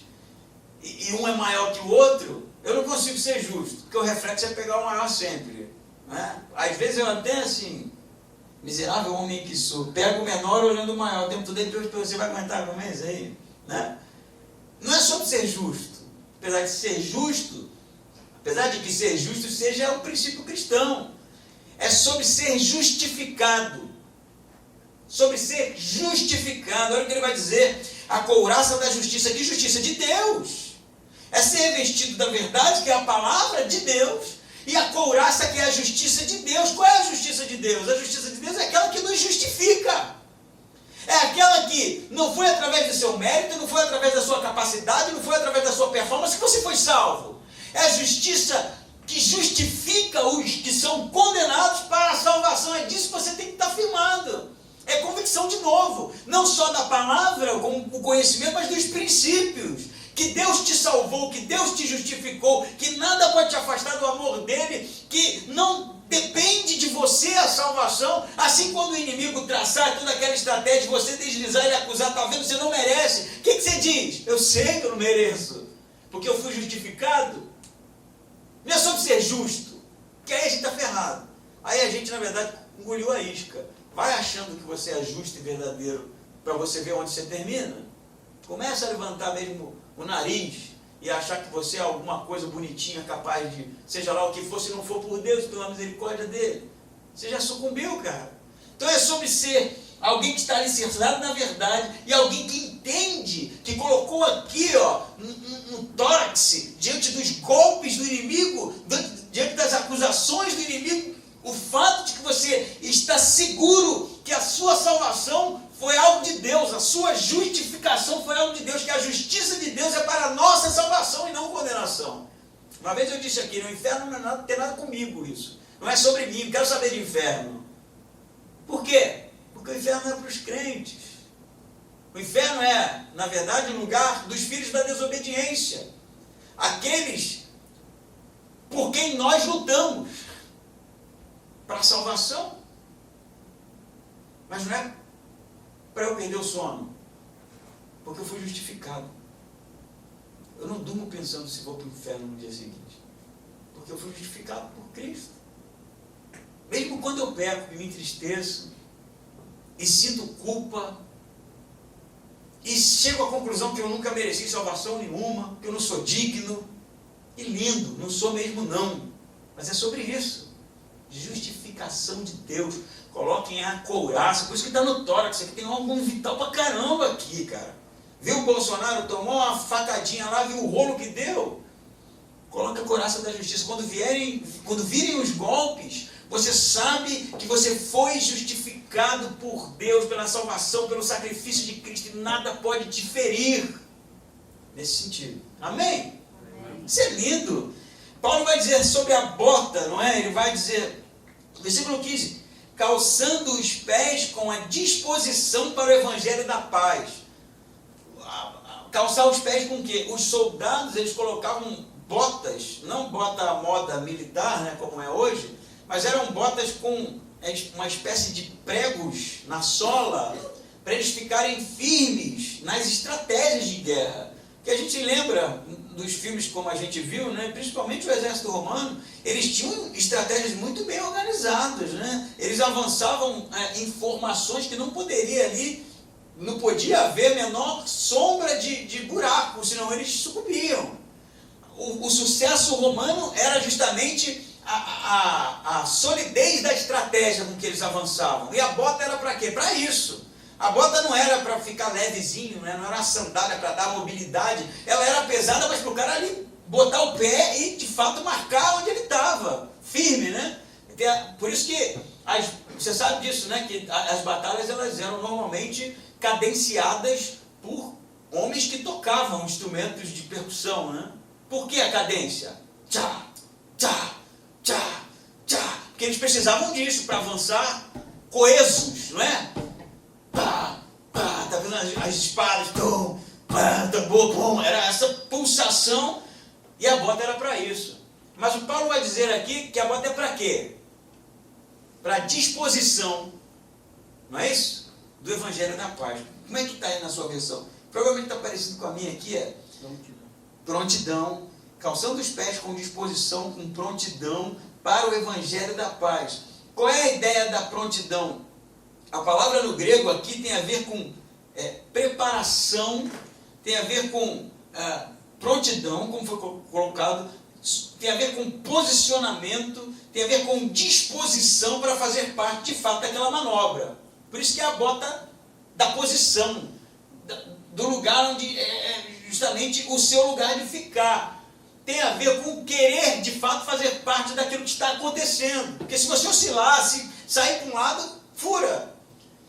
e um é maior que o outro, eu não consigo ser justo. Porque o reflexo é pegar o maior sempre. Né? Às vezes eu até assim, miserável homem que sou, pego o menor olhando o maior. O tempo todo depois você vai aguentar com isso aí? Né? Não é sobre ser justo. Apesar de ser justo, apesar de que ser justo seja o princípio cristão. É sobre ser justificado. Sobre ser justificado. Olha o que ele vai dizer. A couraça da justiça. Que justiça? De Deus. É ser revestido da verdade, que é a palavra de Deus. E a couraça, que é a justiça de Deus. Qual é a justiça de Deus? A justiça de Deus é aquela que nos justifica. É aquela que não foi através do seu mérito, não foi através da sua capacidade, não foi através da sua performance que você foi salvo. É a justiça que justifica os que são condenados para a salvação. É disso que você tem que estar firmado. É convicção de novo. Não só da palavra, com o conhecimento, mas dos princípios. Que Deus te salvou, que Deus te justificou, que nada pode te afastar do amor dele, que não depende de você a salvação. Assim, quando o inimigo traçar toda aquela estratégia, você deslizar e acusar, está vendo, você não merece. O que você diz? Eu sei que eu não mereço, porque eu fui justificado. Não é sobre ser justo, que aí a gente está ferrado. Aí a gente, na verdade, engoliu a isca. Vai achando que você é justo e verdadeiro, para você ver onde você termina. Começa a levantar mesmo o nariz e achar que você é alguma coisa bonitinha, capaz de, seja lá o que for, se não for por Deus, pela misericórdia dele. Você já sucumbiu, cara. Então é sobre ser alguém que está alicerçado na verdade e alguém que entende, que colocou aqui, ó, no tórax, diante dos golpes do inimigo, diante das acusações do inimigo, o fato de que você está seguro que a sua salvação foi algo de Deus, a sua justificação foi algo de Deus, que a justiça de Deus é para a nossa salvação e não condenação. Uma vez eu disse aqui, no inferno não tem nada comigo isso. Não é sobre mim, não quero saber de inferno. Por quê? Porque o inferno é para os crentes. O inferno é, na verdade, o lugar dos filhos da desobediência. Aqueles por quem nós lutamos para a salvação. Mas não é para eu perder o sono, porque eu fui justificado. Eu não durmo pensando se vou para o inferno no dia seguinte, porque eu fui justificado por Cristo. Mesmo quando eu peco e me entristeço, e sinto culpa, e chego à conclusão que eu nunca mereci salvação nenhuma, que eu não sou digno, e lindo, não sou mesmo não, mas é sobre isso, justificação de Deus. Coloquem a couraça, por isso que está no tórax, aqui tem algum vital pra caramba aqui, cara. Viu o Bolsonaro, tomou uma facadinha lá, viu o rolo que deu? Coloca a couraça da justiça. Quando virem os golpes, você sabe que você foi justificado por Deus, pela salvação, pelo sacrifício de Cristo, e nada pode te ferir nesse sentido. Amém? Amém. Isso é lindo. Paulo vai dizer sobre a bota, não é? Ele vai dizer, versículo 15, calçando os pés com a disposição para o evangelho da paz. calçar os pés com o quê? Os soldados, eles colocavam botas, não bota moda militar, né, como é hoje, mas eram botas com uma espécie de pregos na sola, para eles ficarem firmes nas estratégias de guerra. Que a gente lembra dos filmes como a gente viu, né, principalmente o exército romano, eles tinham estratégias muito bem organizadas, né? Eles avançavam em formações que não podia haver a menor sombra de buraco, senão eles sucumbiam. O sucesso romano era justamente a solidez da estratégia com que eles avançavam. E a bota era para quê? Para isso. A bota não era para ficar levezinho, né? Não era uma sandália para dar mobilidade. Ela era pesada, mas para o cara ali botar o pé e, de fato, marcar onde ele estava. Firme, né? Por isso que, você sabe disso, né? Que as batalhas elas eram normalmente cadenciadas por homens que tocavam instrumentos de percussão, né? Por que a cadência? Tchá, tchá, tchá, tchá. Porque eles precisavam disso para avançar coesos, não é? Pá, pá, tá vendo as espadas, tum, pá, tambor, pum, era essa pulsação e a bota era para isso. Mas o Paulo vai dizer aqui que a bota é para quê? Para disposição, não é isso? Do Evangelho da Paz. Como é que está aí na sua versão? Provavelmente está parecido com a minha aqui, prontidão, calçando os pés com disposição, com prontidão para o Evangelho da Paz. Qual é a ideia da prontidão? A palavra no grego aqui tem a ver com preparação, tem a ver com prontidão, como foi colocado, tem a ver com posicionamento, tem a ver com disposição para fazer parte, de fato, daquela manobra. Por isso que é a bota da posição, do lugar onde justamente o seu lugar de ficar. Tem a ver com querer, de fato, fazer parte daquilo que está acontecendo. Porque se você oscilar, se sair para um lado, fura.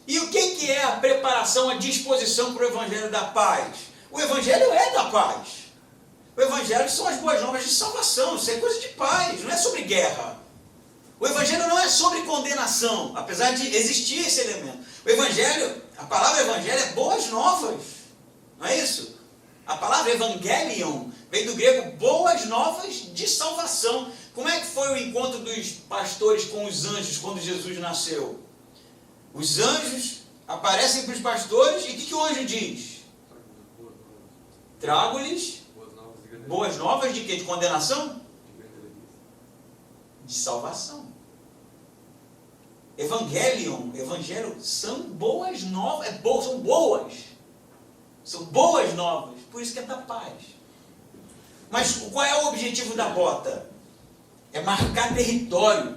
E o que é a preparação, a disposição para o Evangelho da Paz? O Evangelho é da paz. O Evangelho são as boas novas de salvação, isso é coisa de paz, não é sobre guerra. O Evangelho não é sobre condenação, apesar de existir esse elemento. O Evangelho, a palavra Evangelho é boas novas, não é isso? A palavra Evangelion vem do grego boas novas de salvação. Como é que foi o encontro dos pastores com os anjos quando Jesus nasceu? Os anjos aparecem para os pastores e o que o anjo diz? Trago-lhes boas novas de quê? De condenação? De salvação. Evangelion, evangelho, são boas novas, são boas. São boas novas, por isso que é da paz. Mas qual é o objetivo da bota? É marcar território.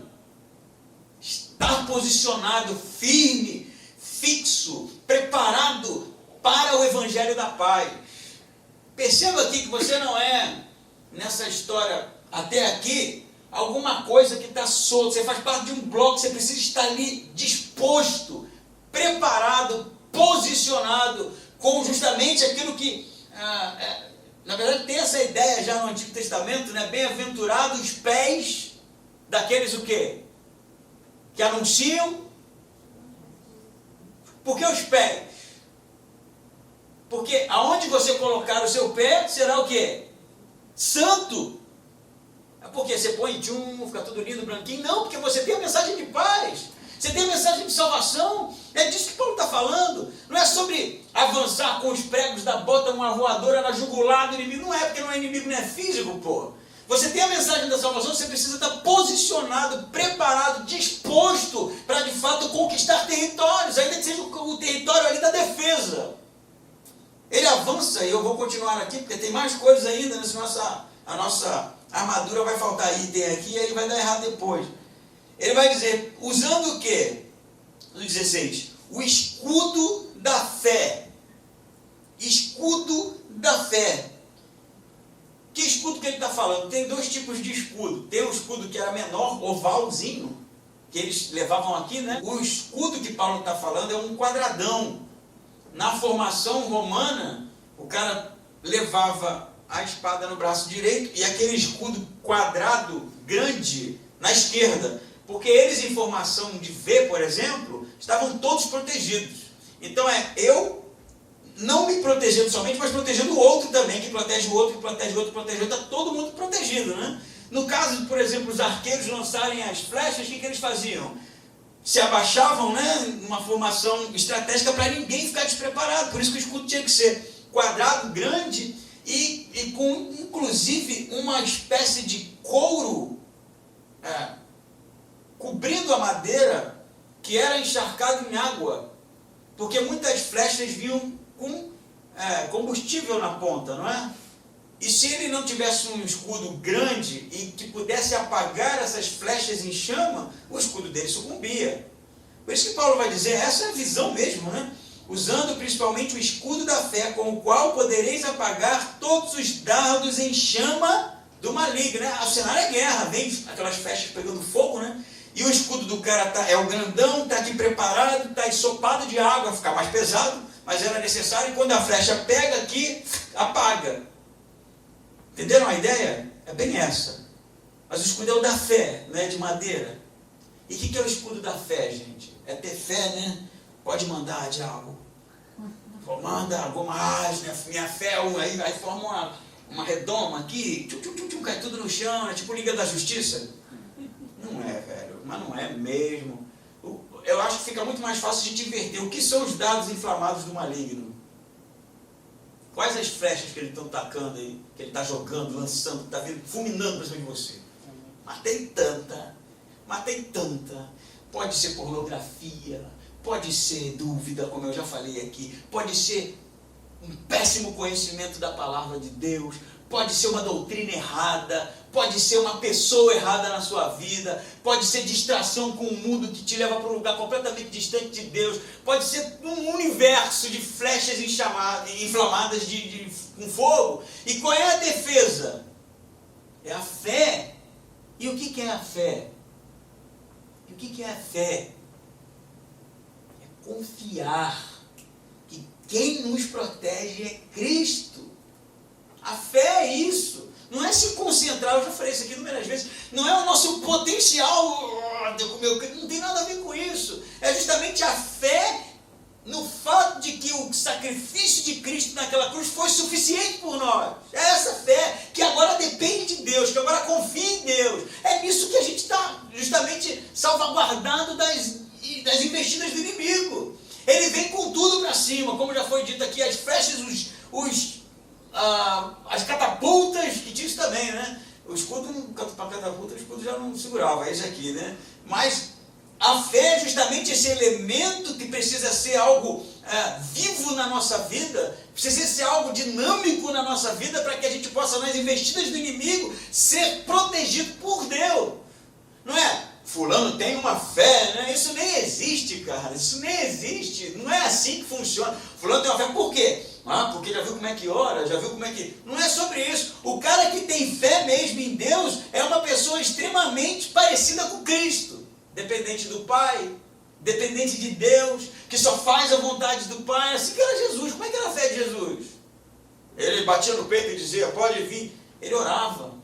Estar posicionado, firme, fixo, preparado para o Evangelho da Paz. Perceba aqui que você não é, nessa história até aqui, alguma coisa que está solta. Você faz parte de um bloco, você precisa estar ali disposto, preparado, posicionado, com justamente aquilo que, na verdade, tem essa ideia já no Antigo Testamento, né? Bem-aventurados os pés daqueles o quê? Que anunciam. Por que os pés? Porque aonde você colocar o seu pé, será o quê? Santo. É porque você põe fica tudo lindo, branquinho. Não, porque você tem a mensagem de paz. Você tem a mensagem de salvação. É disso que Paulo está falando. Não é sobre avançar com os pregos da bota numa voadora na jugular do inimigo. Não é, porque não é inimigo, não é físico, pô. Você tem a mensagem da salvação, você precisa estar posicionado, preparado, disposto para de fato conquistar territórios, ainda que seja o território ali da defesa. Ele avança, e eu vou continuar aqui, porque tem mais coisas ainda, né? A nossa armadura vai faltar item aqui, e aí vai dar errado depois. Ele vai dizer, usando o quê? No 16, o escudo da fé. Escudo da fé. Que escudo que ele está falando? Tem dois tipos de escudo. Tem um escudo que era menor, ovalzinho, que eles levavam aqui, né? O escudo que Paulo está falando é um quadradão. Na formação romana, o cara levava a espada no braço direito e aquele escudo quadrado, grande, na esquerda. Porque eles, em formação de V, por exemplo, estavam todos protegidos. Então eu não me protegendo somente, mas protegendo o outro também, que protege o outro, que protege o outro, que protege o outro, está todo mundo protegido, né? No caso, por exemplo, os arqueiros lançarem as flechas, o que eles faziam? Se abaixavam, né, numa formação estratégica para ninguém ficar despreparado. Por isso que o escudo tinha que ser quadrado, grande e com, inclusive, uma espécie de couro cobrindo a madeira que era encharcado em água, porque muitas flechas vinham com combustível na ponta, não é? E se ele não tivesse um escudo grande e que pudesse apagar essas flechas em chama, o escudo dele sucumbia. Por isso que Paulo vai dizer, essa é a visão mesmo, né? Usando principalmente o escudo da fé, com o qual podereis apagar todos os dardos em chama do maligno, né? O cenário é guerra, vem aquelas flechas pegando fogo, né? E o escudo do cara é o grandão, está aqui preparado, está ensopado de água, ficar mais pesado, mas era necessário, e quando a flecha pega aqui, apaga. Entenderam a ideia? É bem essa. Mas o escudo é o da fé, não é de madeira. E o que é o escudo da fé, gente? É ter fé, né? Pode mandar, diabo. Manda alguma né? Minha fé, aí forma uma redoma aqui, cai tudo no chão, é tipo Liga da Justiça. Não é, velho, mas não é mesmo. Eu acho que fica muito mais fácil a gente inverter. O que são os dardos inflamados do maligno? Quais as flechas que ele está tacando aí, que ele está jogando, lançando, está vindo, fulminando para cima de você? Matei tanta. Pode ser pornografia, pode ser dúvida, como eu já falei aqui, pode ser um péssimo conhecimento da palavra de Deus, pode ser uma doutrina errada, pode ser uma pessoa errada na sua vida, pode ser distração com o mundo que te leva para um lugar completamente distante de Deus, pode ser um universo de flechas inflamadas com fogo. E qual é a defesa? É a fé. E o que é a fé? E o que é a fé? É confiar que quem nos protege é Cristo. A fé é isso. Não é se concentrar, eu já falei isso aqui inúmeras vezes, não é o nosso potencial, não tem nada a ver com isso. É justamente a fé no fato de que o sacrifício de Cristo naquela cruz foi suficiente por nós. É essa fé que agora depende de Deus, que agora confia em Deus. É nisso que a gente está justamente salvaguardado das investidas do inimigo. Ele vem com tudo para cima, como já foi dito aqui, as flechas, as catapultas, que tinha isso também, né? O escudo, para catapulta, o escudo já não segurava, é isso aqui, né? Mas a fé é justamente esse elemento que precisa ser algo vivo na nossa vida, precisa ser algo dinâmico na nossa vida, para que a gente possa, nas investidas do inimigo, ser protegido por Deus. Não é? Fulano tem uma fé, né? Isso nem existe, cara. Isso nem existe. Não é assim que funciona. Fulano tem uma fé por quê? Porque já viu como é que ora, já viu como é que... Não é sobre isso. O cara que tem fé mesmo em Deus é uma pessoa extremamente parecida com Cristo. Dependente do Pai, dependente de Deus, que só faz a vontade do Pai. Assim que era Jesus. Como é que era a fé de Jesus? Ele batia no peito e dizia, pode vir. Ele orava.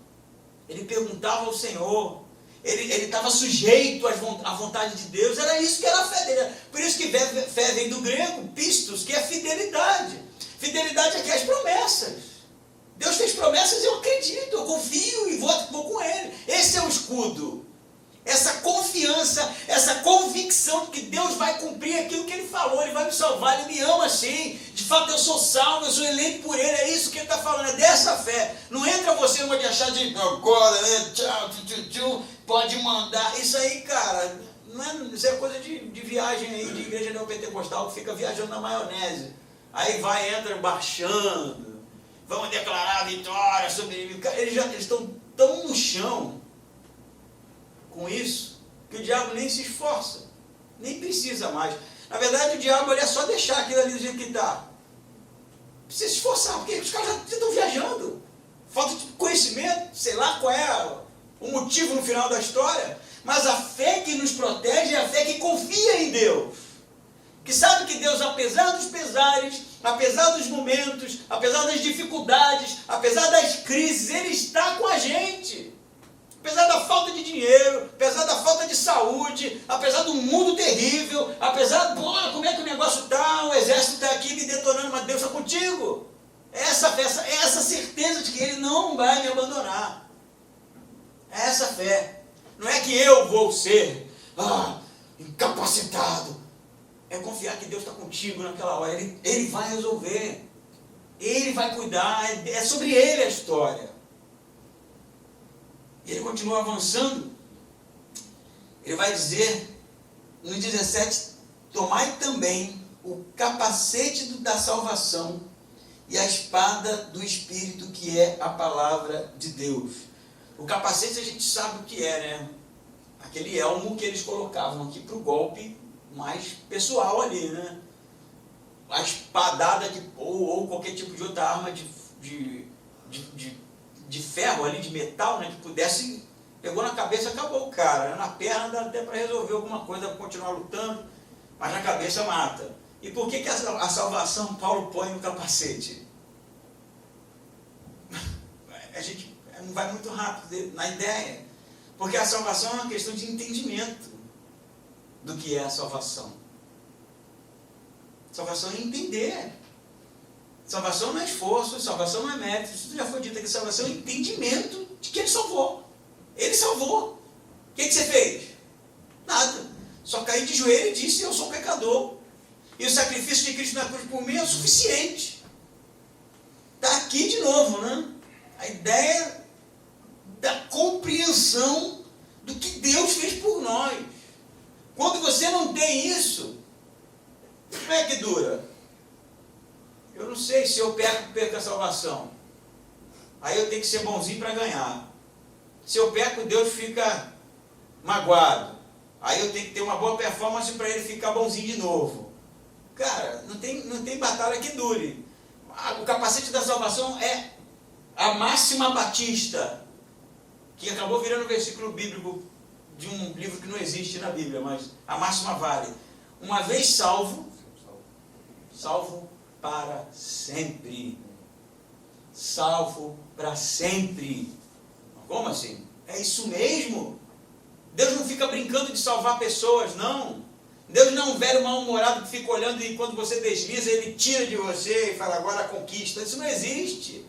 Ele perguntava ao Senhor. Ele estava sujeito à vontade de Deus. Era isso que era a fé dele. Por isso que fé vem do grego, pistos, que é fidelidade. Fidelidade é que as promessas. Deus fez promessas, eu acredito, eu confio e vou com Ele. Esse é o escudo. Essa confiança, essa convicção de que Deus vai cumprir aquilo que Ele falou, Ele vai me salvar, Ele me ama assim. De fato eu sou salvo, eu sou eleito por Ele, é isso que Ele está falando, é dessa fé. Não entra você numa de achar de agora, né? Tchau, pode mandar. Isso aí, cara, não é, isso é coisa de viagem aí, de igreja neopentecostal, que fica viajando na maionese. Aí entra baixando, vamos declarar a vitória sobre o inimigo. Eles estão tão no chão com isso, que o diabo nem se esforça, nem precisa mais. Na verdade, o diabo é só deixar aquilo ali do jeito que está. Precisa se esforçar, porque os caras já estão viajando. Falta de conhecimento, sei lá qual é o motivo no final da história. Mas a fé que nos protege é a fé que confia em Deus. Que sabe que Deus, apesar dos pesares, apesar dos momentos, apesar das dificuldades, apesar das crises, Ele está com a gente. Apesar da falta de dinheiro, apesar da falta de saúde, apesar do mundo terrível, apesar, como é que o negócio está, o exército está aqui me detonando, mas Deus está contigo. Essa certeza de que Ele não vai me abandonar. É essa fé. Não é que eu vou ser incapacitado. É confiar que Deus está contigo naquela hora. Ele vai resolver. Ele vai cuidar. É sobre Ele a história. E ele continua avançando. Ele vai dizer, no 17, tomai também o capacete da salvação e a espada do Espírito, que é a palavra de Deus. O capacete a gente sabe o que é, né? Aquele elmo que eles colocavam aqui para o golpe mais pessoal ali, né? A espadada ou qualquer tipo de outra arma de ferro ali, de metal, né? Que pudesse, pegou na cabeça, acabou o cara. Na perna dá até para resolver alguma coisa, para continuar lutando, mas na cabeça mata. E por que a salvação Paulo põe no capacete? A gente não vai muito rápido na ideia. Porque a salvação é uma questão de entendimento do que é a salvação. Salvação é entender. Salvação não é esforço, salvação não é mérito. Isso já foi dito aqui, salvação é entendimento de que Ele salvou. Ele salvou. O que você fez? Nada. Só caí de joelho e disse, eu sou pecador. E o sacrifício de Cristo na cruz por mim é o suficiente. Está aqui de novo, né? A ideia da compreensão do que Deus fez por nós. Quando você não tem isso, como é que dura? Eu não sei, se eu perco a salvação. Aí eu tenho que ser bonzinho para ganhar. Se eu peco, Deus fica magoado. Aí eu tenho que ter uma boa performance para Ele ficar bonzinho de novo. Cara, não tem batalha que dure. O capacete da salvação é a máxima batista, que acabou virando versículo bíblico de um livro que não existe na Bíblia, mas a máxima vale. Uma vez salvo, salvo para sempre. Salvo para sempre. Como assim? É isso mesmo. Deus não fica brincando de salvar pessoas, não. Deus não é um velho mal-humorado que fica olhando e quando você desliza, Ele tira de você e fala, agora conquista. Isso não existe.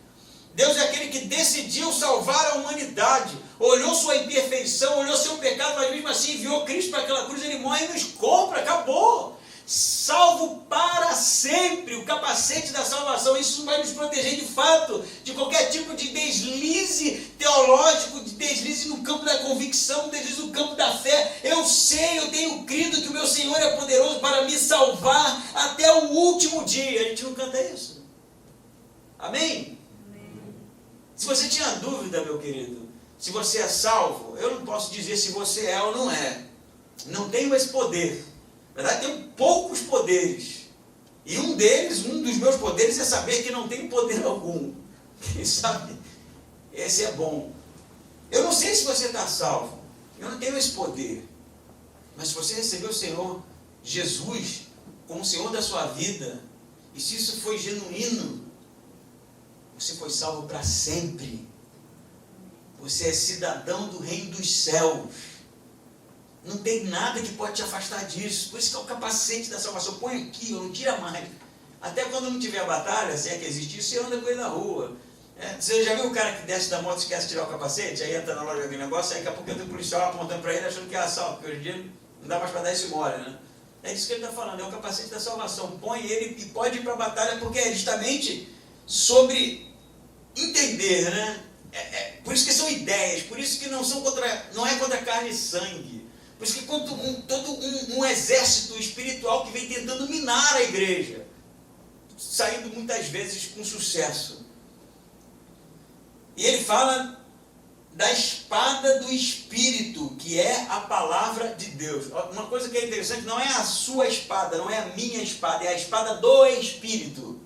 Deus é aquele que decidiu salvar a humanidade, olhou sua imperfeição, olhou seu pecado, mas mesmo assim enviou Cristo para aquela cruz, Ele morre e nos compra, acabou. Salvo para sempre, o capacete da salvação. Isso vai nos proteger de fato de qualquer tipo de deslize teológico, de deslize no campo da convicção, deslize no campo da fé. Eu sei, eu tenho crido que o meu Senhor é poderoso para me salvar até o último dia. A gente não canta isso? Amém? Se você tinha dúvida, meu querido, se você é salvo, eu não posso dizer se você é ou não é. Não tenho esse poder. Na verdade, tenho poucos poderes. E um dos meus poderes é saber que não tenho poder algum. Quem sabe? Esse é bom. Eu não sei se você está salvo. Eu não tenho esse poder. Mas se você recebeu o Senhor Jesus como o Senhor da sua vida, e se isso foi genuíno, você foi salvo para sempre. Você é cidadão do reino dos céus. Não tem nada que pode te afastar disso. Por isso que é o capacete da salvação. Põe aqui, não tira mais. Até quando não tiver batalha, se é que existe isso, você anda com ele na rua. Você já viu o cara que desce da moto e esquece de tirar o capacete? Aí entra na loja de algum negócio, aí daqui a pouco entra o policial apontando para ele, achando que é assalto. Porque hoje em dia não dá mais para dar esse mole, né? É isso que ele está falando. É o capacete da salvação. Põe ele e pode ir para a batalha, porque é justamente sobre entender, né? Por isso que são ideias, por isso que não é contra carne e sangue, por isso que contra todo um exército espiritual que vem tentando minar a igreja, saindo muitas vezes com sucesso. E ele fala da espada do Espírito, que é a palavra de Deus. Uma coisa que é interessante, não é a sua espada, não é a minha espada, é a espada do Espírito.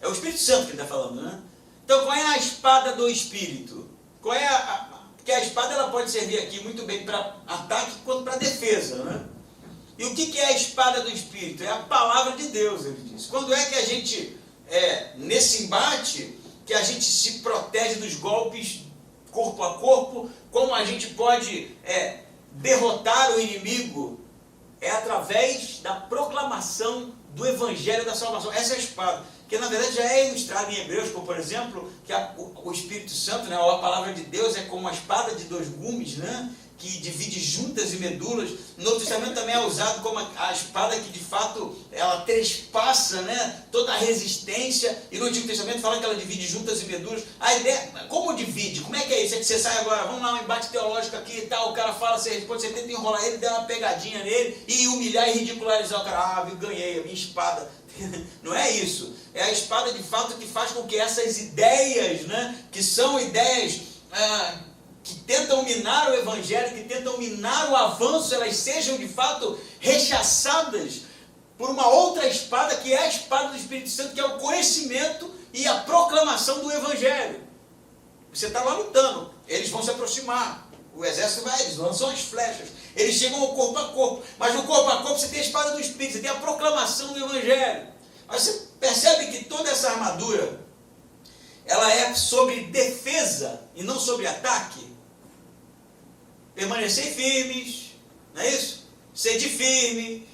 É o Espírito Santo que ele está falando, né? Então, qual é a espada do Espírito? Porque a espada ela pode servir aqui muito bem para ataque quanto para defesa, né? E o que é a espada do Espírito? É a palavra de Deus, ele diz. Quando é que a gente, nesse embate, que a gente se protege dos golpes corpo a corpo, como a gente pode derrotar o inimigo, é através da proclamação do Evangelho da salvação. Essa é a espada, que na verdade já é ilustrado em Hebreus, como por exemplo, que o Espírito Santo, né, ou a palavra de Deus, é como uma espada de dois gumes, né, que divide juntas e medulas. No Novo Testamento também é usado como a espada que de fato ela trespassa, né, toda a resistência, e no Antigo Testamento fala que ela divide juntas e medulas. A ideia, como divide? Como é que é isso? É que você sai agora, vamos lá, um embate teológico aqui e tal, o cara fala, você responde, você tenta enrolar ele, der uma pegadinha nele e humilhar e ridicularizar o cara. Ganhei a minha espada. Não é isso. É a espada de fato que faz com que essas ideias, né, que são ideias que tentam minar o Evangelho, que tentam minar o avanço, elas sejam de fato rechaçadas por uma outra espada, que é a espada do Espírito Santo, que é o conhecimento e a proclamação do Evangelho. Você está lá lutando, eles vão se aproximar, o exército vai, eles lançam as flechas, eles chegam ao corpo a corpo, mas no corpo a corpo você tem a espada do Espírito, você tem a proclamação do Evangelho. Mas você percebe que toda essa armadura, ela é sobre defesa e não sobre ataque. Permanecer firmes, não é isso? Sede firme,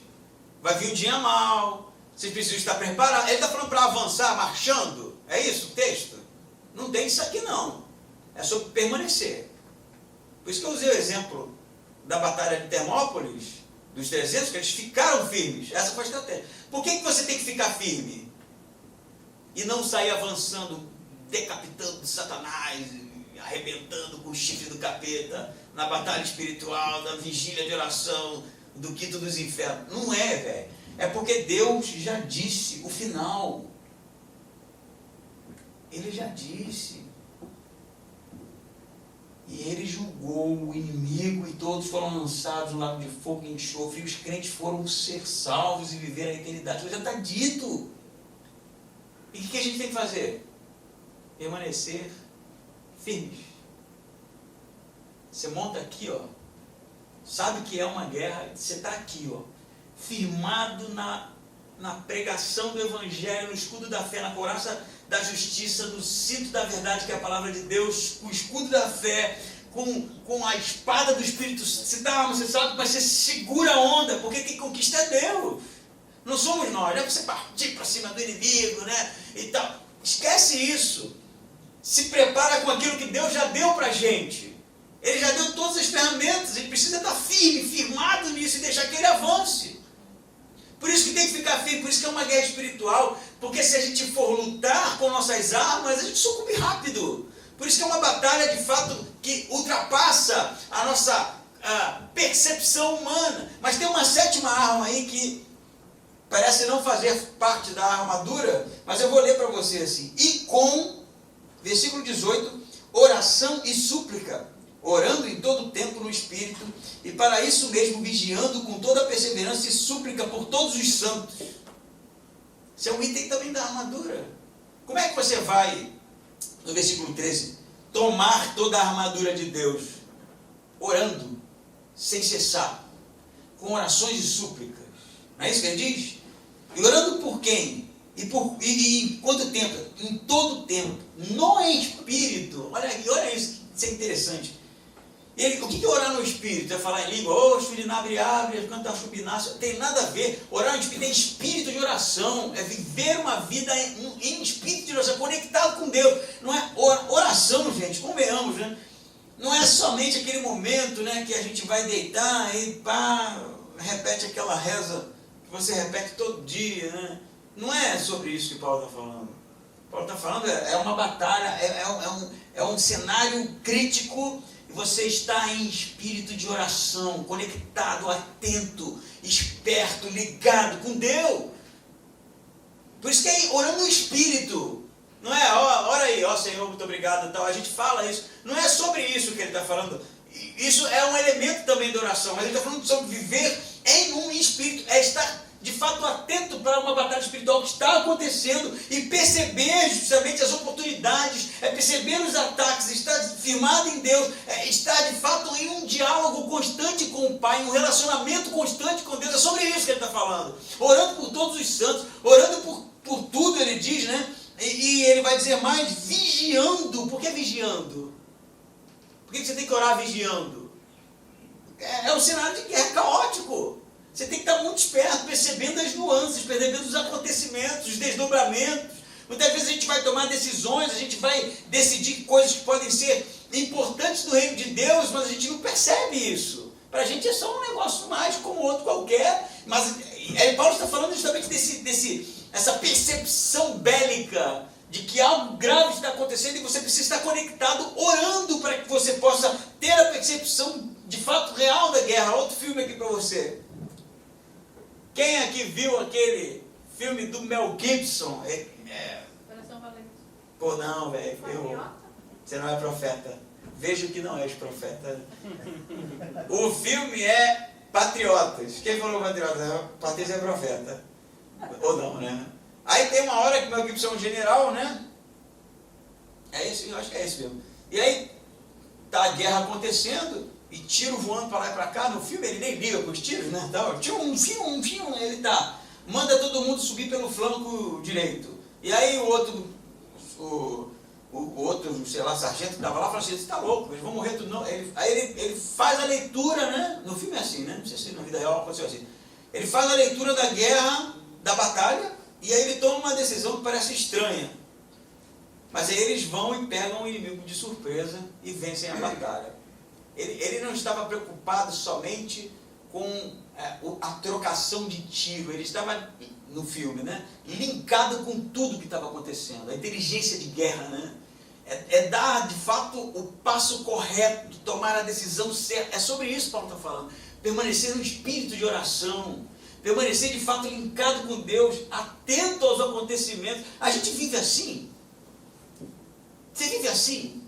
vai vir um dia mal, vocês precisam estar preparados. Ele está falando para avançar, marchando, é isso o texto? Não tem isso aqui não, é sobre permanecer. Por isso que eu usei o exemplo da batalha de Termópolis, dos 300, que eles ficaram firmes. Essa foi a estratégia. Por que você tem que ficar firme? E não sair avançando, decapitando Satanás, arrebentando com o chifre do capeta, na batalha espiritual, na vigília de oração, do quinto dos infernos. Não é, velho. É porque Deus já disse o final. Ele já disse. E ele julgou o inimigo e todos foram lançados no lago de fogo e enxofre, e os crentes foram ser salvos e viver a eternidade. Já está dito. E o que a gente tem que fazer? Permanecer firmes. Você monta aqui, ó, sabe que é uma guerra, você está aqui, ó, firmado na pregação do Evangelho, no escudo da fé, na couraça da justiça, no cinto da verdade, que é a palavra de Deus, o escudo da fé, com a espada do Espírito Santo. Você dá arma, você sabe, mas você segura a onda, porque quem conquista é Deus. Não somos nós, não é para você partir para cima do inimigo, né, e tal. Esquece isso. Se prepara com aquilo que Deus já deu para a gente. Ele já deu todas as ferramentas, a gente precisa estar firme, firmado nisso e deixar que ele avance. Por isso que tem que ficar firme, por isso que é uma guerra espiritual, porque se a gente for lutar com nossas armas, a gente sucumbe rápido. Por isso que é uma batalha de fato que ultrapassa a nossa percepção humana. Mas tem uma sétima arma aí que parece não fazer parte da armadura, mas eu vou ler para você assim. E com, versículo 18, oração e súplica, orando em todo o tempo no Espírito, e para isso mesmo vigiando com toda a perseverança e súplica por todos os santos. Isso é um item também da armadura. Como é que você vai, no versículo 13, tomar toda a armadura de Deus? Orando, sem cessar, com orações e súplicas. Não é isso que ele diz? E orando por quem? E em quanto tempo? Em todo tempo, no Espírito. Olha isso, isso é interessante. O que é orar no Espírito? É falar em língua, cantar chubinácio, tem nada a ver. Orar no Espírito é espírito de oração, é viver uma vida em espírito de oração, conectado com Deus. Não é oração, gente, convenhamos, né? Não é somente aquele momento, né, que a gente vai deitar e pá, repete aquela reza que você repete todo dia, né? Não é sobre isso que Paulo está falando. Paulo está falando, é uma batalha, é um cenário crítico. Você está em espírito de oração, conectado, atento, esperto, ligado com Deus. Por isso que é orando no Espírito. Não é, ora aí, ó Senhor, muito obrigado, tal. A gente fala isso. Não é sobre isso que ele está falando. Isso é um elemento também da oração, mas ele está falando sobre viver em um espírito, é estar de fato atento para uma batalha espiritual que está acontecendo e perceber justamente as oportunidades, perceber os ataques, estar firmado em Deus, estar de fato em um diálogo constante com o Pai, um relacionamento constante com Deus. É sobre isso que ele está falando. Orando por todos os santos, orando por tudo, ele diz, né? E ele vai dizer mais, vigiando. Por que vigiando? Por que você tem que orar vigiando? É um cenário de guerra caótico. Você tem que estar muito esperto, percebendo as nuances, percebendo os acontecimentos, os desdobramentos. Muitas vezes a gente vai tomar decisões, a gente vai decidir coisas que podem ser importantes do reino de Deus, mas a gente não percebe isso. Para a gente é só um negócio mais como outro qualquer. Mas Paulo está falando justamente essa percepção bélica de que algo grave está acontecendo e você precisa estar conectado, orando para que você possa ter a percepção de fato real da guerra. Outro filme aqui para você. Quem aqui viu aquele filme do Mel Gibson? Coração Valente. Pô, não, velho. Você não é profeta. Vejo que não és profeta. O filme é Patriotas. Quem falou Patriotas? Patrícia é profeta. Ou não, né? Aí tem uma hora que o Mel Gibson é um general, né? É isso, eu acho que é isso mesmo. E aí tá a guerra acontecendo e tiro voando para lá e para cá. No filme ele nem liga com os tiros, né? Então, ele manda todo mundo subir pelo flanco direito. E aí o outro, sei lá, sargento que estava lá, falou assim, você está louco, eles vão morrer tudo não. Aí ele faz a leitura, né? No filme é assim, né? Não sei se na vida real aconteceu assim. Ele faz a leitura da guerra, da batalha, e aí ele toma uma decisão que parece estranha. Mas aí eles vão e pegam o inimigo de surpresa e vencem a batalha. Ele não estava preocupado somente com a trocação de tiro, ele estava, no filme, né, linkado com tudo que estava acontecendo, a inteligência de guerra, né? É dar, de fato, o passo correto, tomar a decisão certa. É sobre isso que Paulo está falando. Permanecer no espírito de oração, permanecer, de fato, linkado com Deus, atento aos acontecimentos. A gente vive assim. Você vive assim?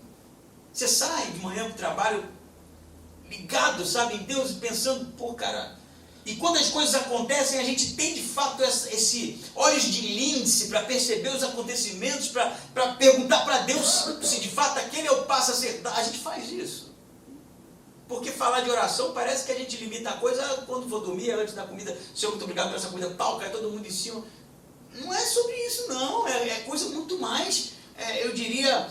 Você sai de manhã para o trabalho ligado, sabe, em Deus, pensando, pô, cara. E quando as coisas acontecem, a gente tem de fato esse olhos de lince para perceber os acontecimentos, para perguntar para Deus se de fato aquele é o passo a ser dado. A gente faz isso. Porque falar de oração parece que a gente limita a coisa quando for dormir, antes da comida. Senhor, muito obrigado por essa comida, tal, cai todo mundo em cima. Não é sobre isso, não. É coisa muito mais, eu diria,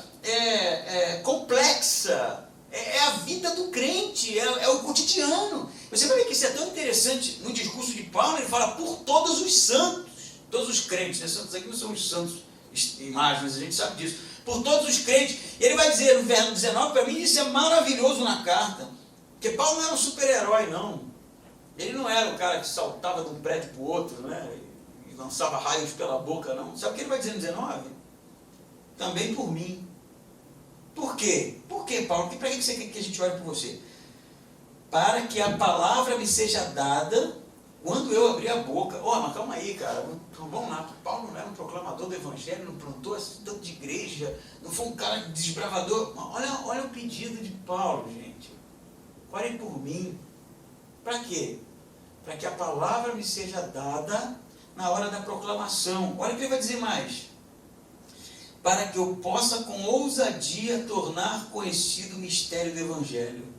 complexa. É a vida do crente, é o cotidiano. Você vai ver que isso é tão interessante no discurso de Paulo, ele fala por todos os santos, todos os crentes, né? Santos aqui não são os santos imagens, a gente sabe disso, por todos os crentes. E ele vai dizer no verso 19, para mim isso é maravilhoso na carta, porque Paulo não era um super-herói, não. Ele não era o cara que saltava de um prédio para o outro, né? E lançava raios pela boca, não. Sabe o que ele vai dizer no 19? Também por mim. Por quê? Por quê, Paulo? Para que você quer que a gente ore por você? Para que a palavra me seja dada quando eu abrir a boca. Mas calma aí, cara. Vamos lá. Paulo não era um proclamador do evangelho, não plantou tanto de igreja, não foi um cara desbravador. Olha o pedido de Paulo, gente. Orem por mim. Para quê? Para que a palavra me seja dada na hora da proclamação. Olha o que ele vai dizer mais. Para que eu possa com ousadia tornar conhecido o mistério do Evangelho.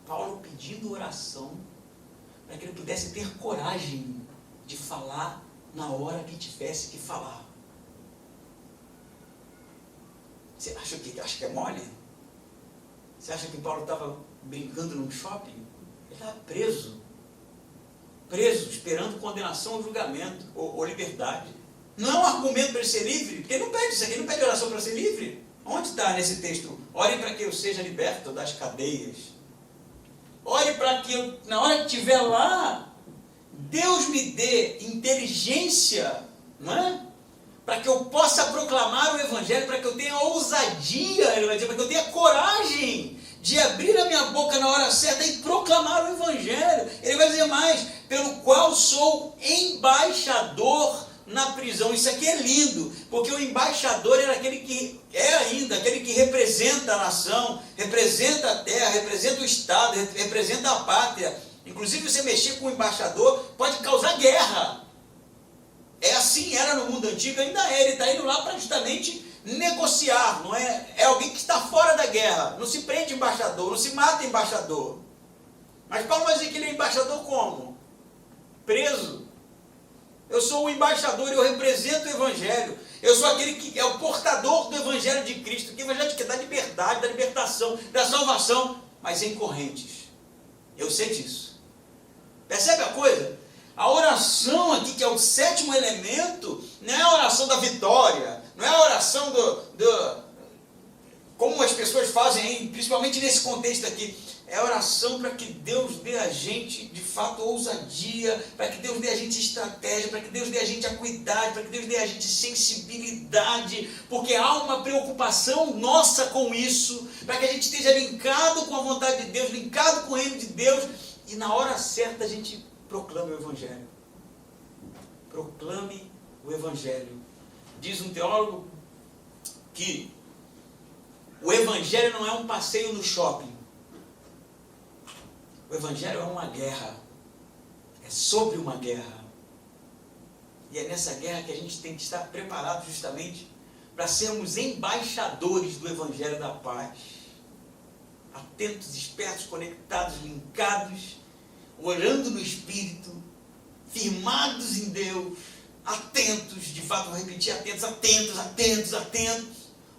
Paulo pedindo oração para que ele pudesse ter coragem de falar na hora que tivesse que falar. Você acha que é mole? Você acha que Paulo estava brincando num shopping? Ele estava preso, esperando condenação ou julgamento, ou liberdade. Não é um argumento para ele ser livre, porque ele não pede isso aqui, ele não pede oração para ser livre. Onde está nesse texto? Ore para que eu seja liberto das cadeias. Ore para que eu, na hora que estiver lá, Deus me dê inteligência, não é? Para que eu possa proclamar o Evangelho, para que eu tenha ousadia, ele vai dizer, para que eu tenha coragem de abrir a minha boca na hora certa e proclamar o Evangelho. Ele vai dizer mais, pelo qual sou embaixador na prisão. Isso aqui é lindo, porque o embaixador era aquele que representa a nação, representa a terra, representa o Estado, representa a pátria. Inclusive, você mexer com o embaixador pode causar guerra. É assim, era no mundo antigo, ainda é. Ele está indo lá para justamente negociar, não é? É alguém que está fora da guerra. Não se prende embaixador, não se mata embaixador. Mas Paulo vai dizer que ele é embaixador como? Preso. Eu sou o embaixador, eu represento o Evangelho. Eu sou aquele que é o portador do Evangelho de Cristo. Que Evangelho que dá liberdade. verdade, da libertação, da salvação, mas em correntes. Eu sei disso. Percebe a coisa? A oração aqui, que é o sétimo elemento, não é a oração da vitória, não é a oração como as pessoas fazem aí, principalmente nesse contexto aqui. É a oração para que Deus dê a gente, de fato, ousadia, para que Deus dê a gente estratégia, para que Deus dê a gente acuidade, para que Deus dê a gente sensibilidade, porque há uma preocupação nossa com isso, para que a gente esteja linkado com a vontade de Deus, linkado com o reino de Deus, e na hora certa a gente proclame o Evangelho. Proclame o Evangelho. Diz um teólogo que o Evangelho não é um passeio no shopping. O Evangelho é uma guerra. É sobre uma guerra. E é nessa guerra que a gente tem que estar preparado justamente para sermos embaixadores do Evangelho da paz. Atentos, espertos, conectados, linkados, orando no Espírito, firmados em Deus, atentos, de fato vou repetir, atentos.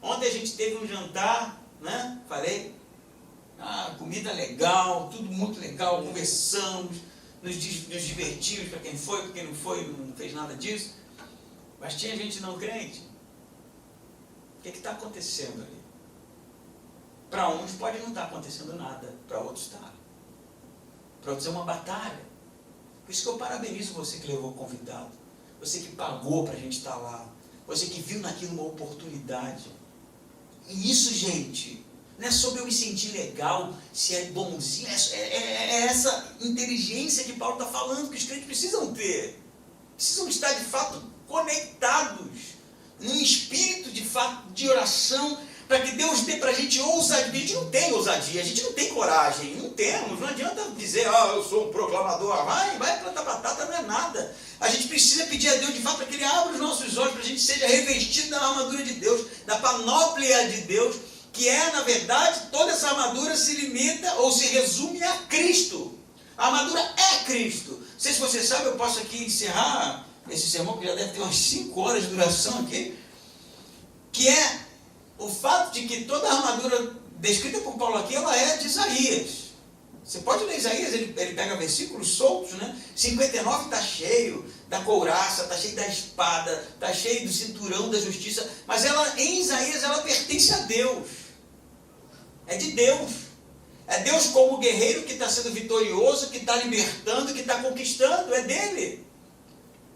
Ontem a gente teve um jantar, né? Falei, comida legal, tudo muito legal, conversamos, nos divertimos, para quem foi, para quem não foi, não fez nada disso, mas tinha gente não crente. O que está acontecendo ali? Para uns pode não estar acontecendo nada, para outros está. Para outros é uma batalha. Por isso que eu parabenizo você que levou o convidado, você que pagou para a gente estar lá, você que viu naquilo uma oportunidade. E isso, gente, não é sobre eu me sentir legal, se é bonzinho, é essa inteligência que Paulo está falando, que os crentes precisam ter. Precisam estar, de fato, conectados num espírito, de fato, de oração, para que Deus dê para a gente ousadia. A gente não tem ousadia, a gente não tem coragem, não temos. Não adianta dizer, eu sou um proclamador, vai plantar batata, não é nada. A gente precisa pedir a Deus, de fato, para que Ele abra os nossos olhos, para a gente seja revestido da armadura de Deus, da panóplia de Deus, que é, na verdade, toda essa armadura se limita ou se resume a Cristo. A armadura é Cristo. Não sei se você sabe, eu posso aqui encerrar esse sermão, que já deve ter umas 5 horas de duração aqui, que é o fato de que toda a armadura descrita por Paulo aqui, ela é de Isaías. Você pode ler Isaías, ele pega versículos soltos, né? 59 está cheio da couraça, está cheio da espada, está cheio do cinturão da justiça, mas ela, em Isaías, ela pertence a Deus. É de Deus. É Deus como guerreiro que está sendo vitorioso, que está libertando, que está conquistando, é dele.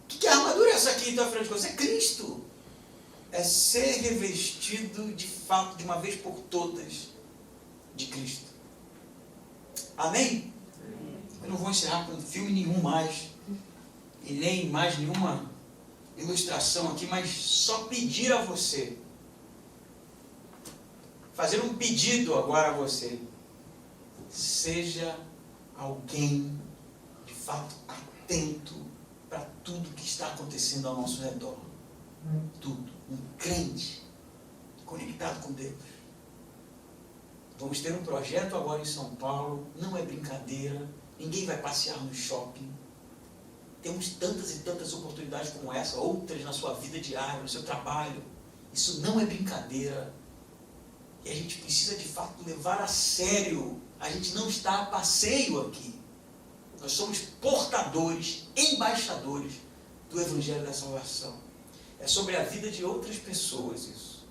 Que armadura é essa aqui, então, frente de você? É Cristo. É ser revestido, de fato, de uma vez por todas, de Cristo. Amém? Eu não vou encerrar com filme nenhum mais, e nem mais nenhuma ilustração aqui, mas só pedir a você, fazer um pedido agora a você. Seja alguém, de fato, atento para tudo que está acontecendo ao nosso redor. Tudo. Um crente conectado com Deus. Vamos ter um projeto agora em São Paulo, não é brincadeira, ninguém vai passear no shopping. Temos tantas e tantas oportunidades como essa, outras na sua vida diária, no seu trabalho. Isso não é brincadeira. E a gente precisa, de fato, levar a sério. A gente não está a passeio aqui. Nós somos portadores, embaixadores do Evangelho da Salvação. É sobre a vida de outras pessoas isso.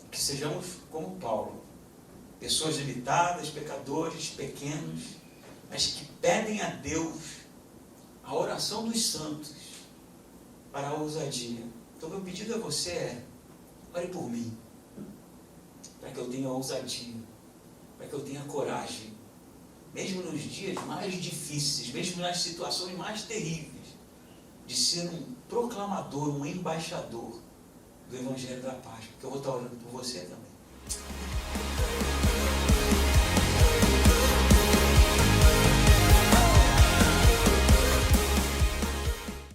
Que sejamos como Paulo. Pessoas limitadas, pecadores, pequenos, mas que pedem a Deus a oração dos santos para a ousadia. Então, meu pedido a você é: ore por mim, para que eu tenha ousadia, para que eu tenha coragem, mesmo nos dias mais difíceis, mesmo nas situações mais terríveis, de ser um proclamador, um embaixador do Evangelho da Paz, porque eu vou estar orando por você também.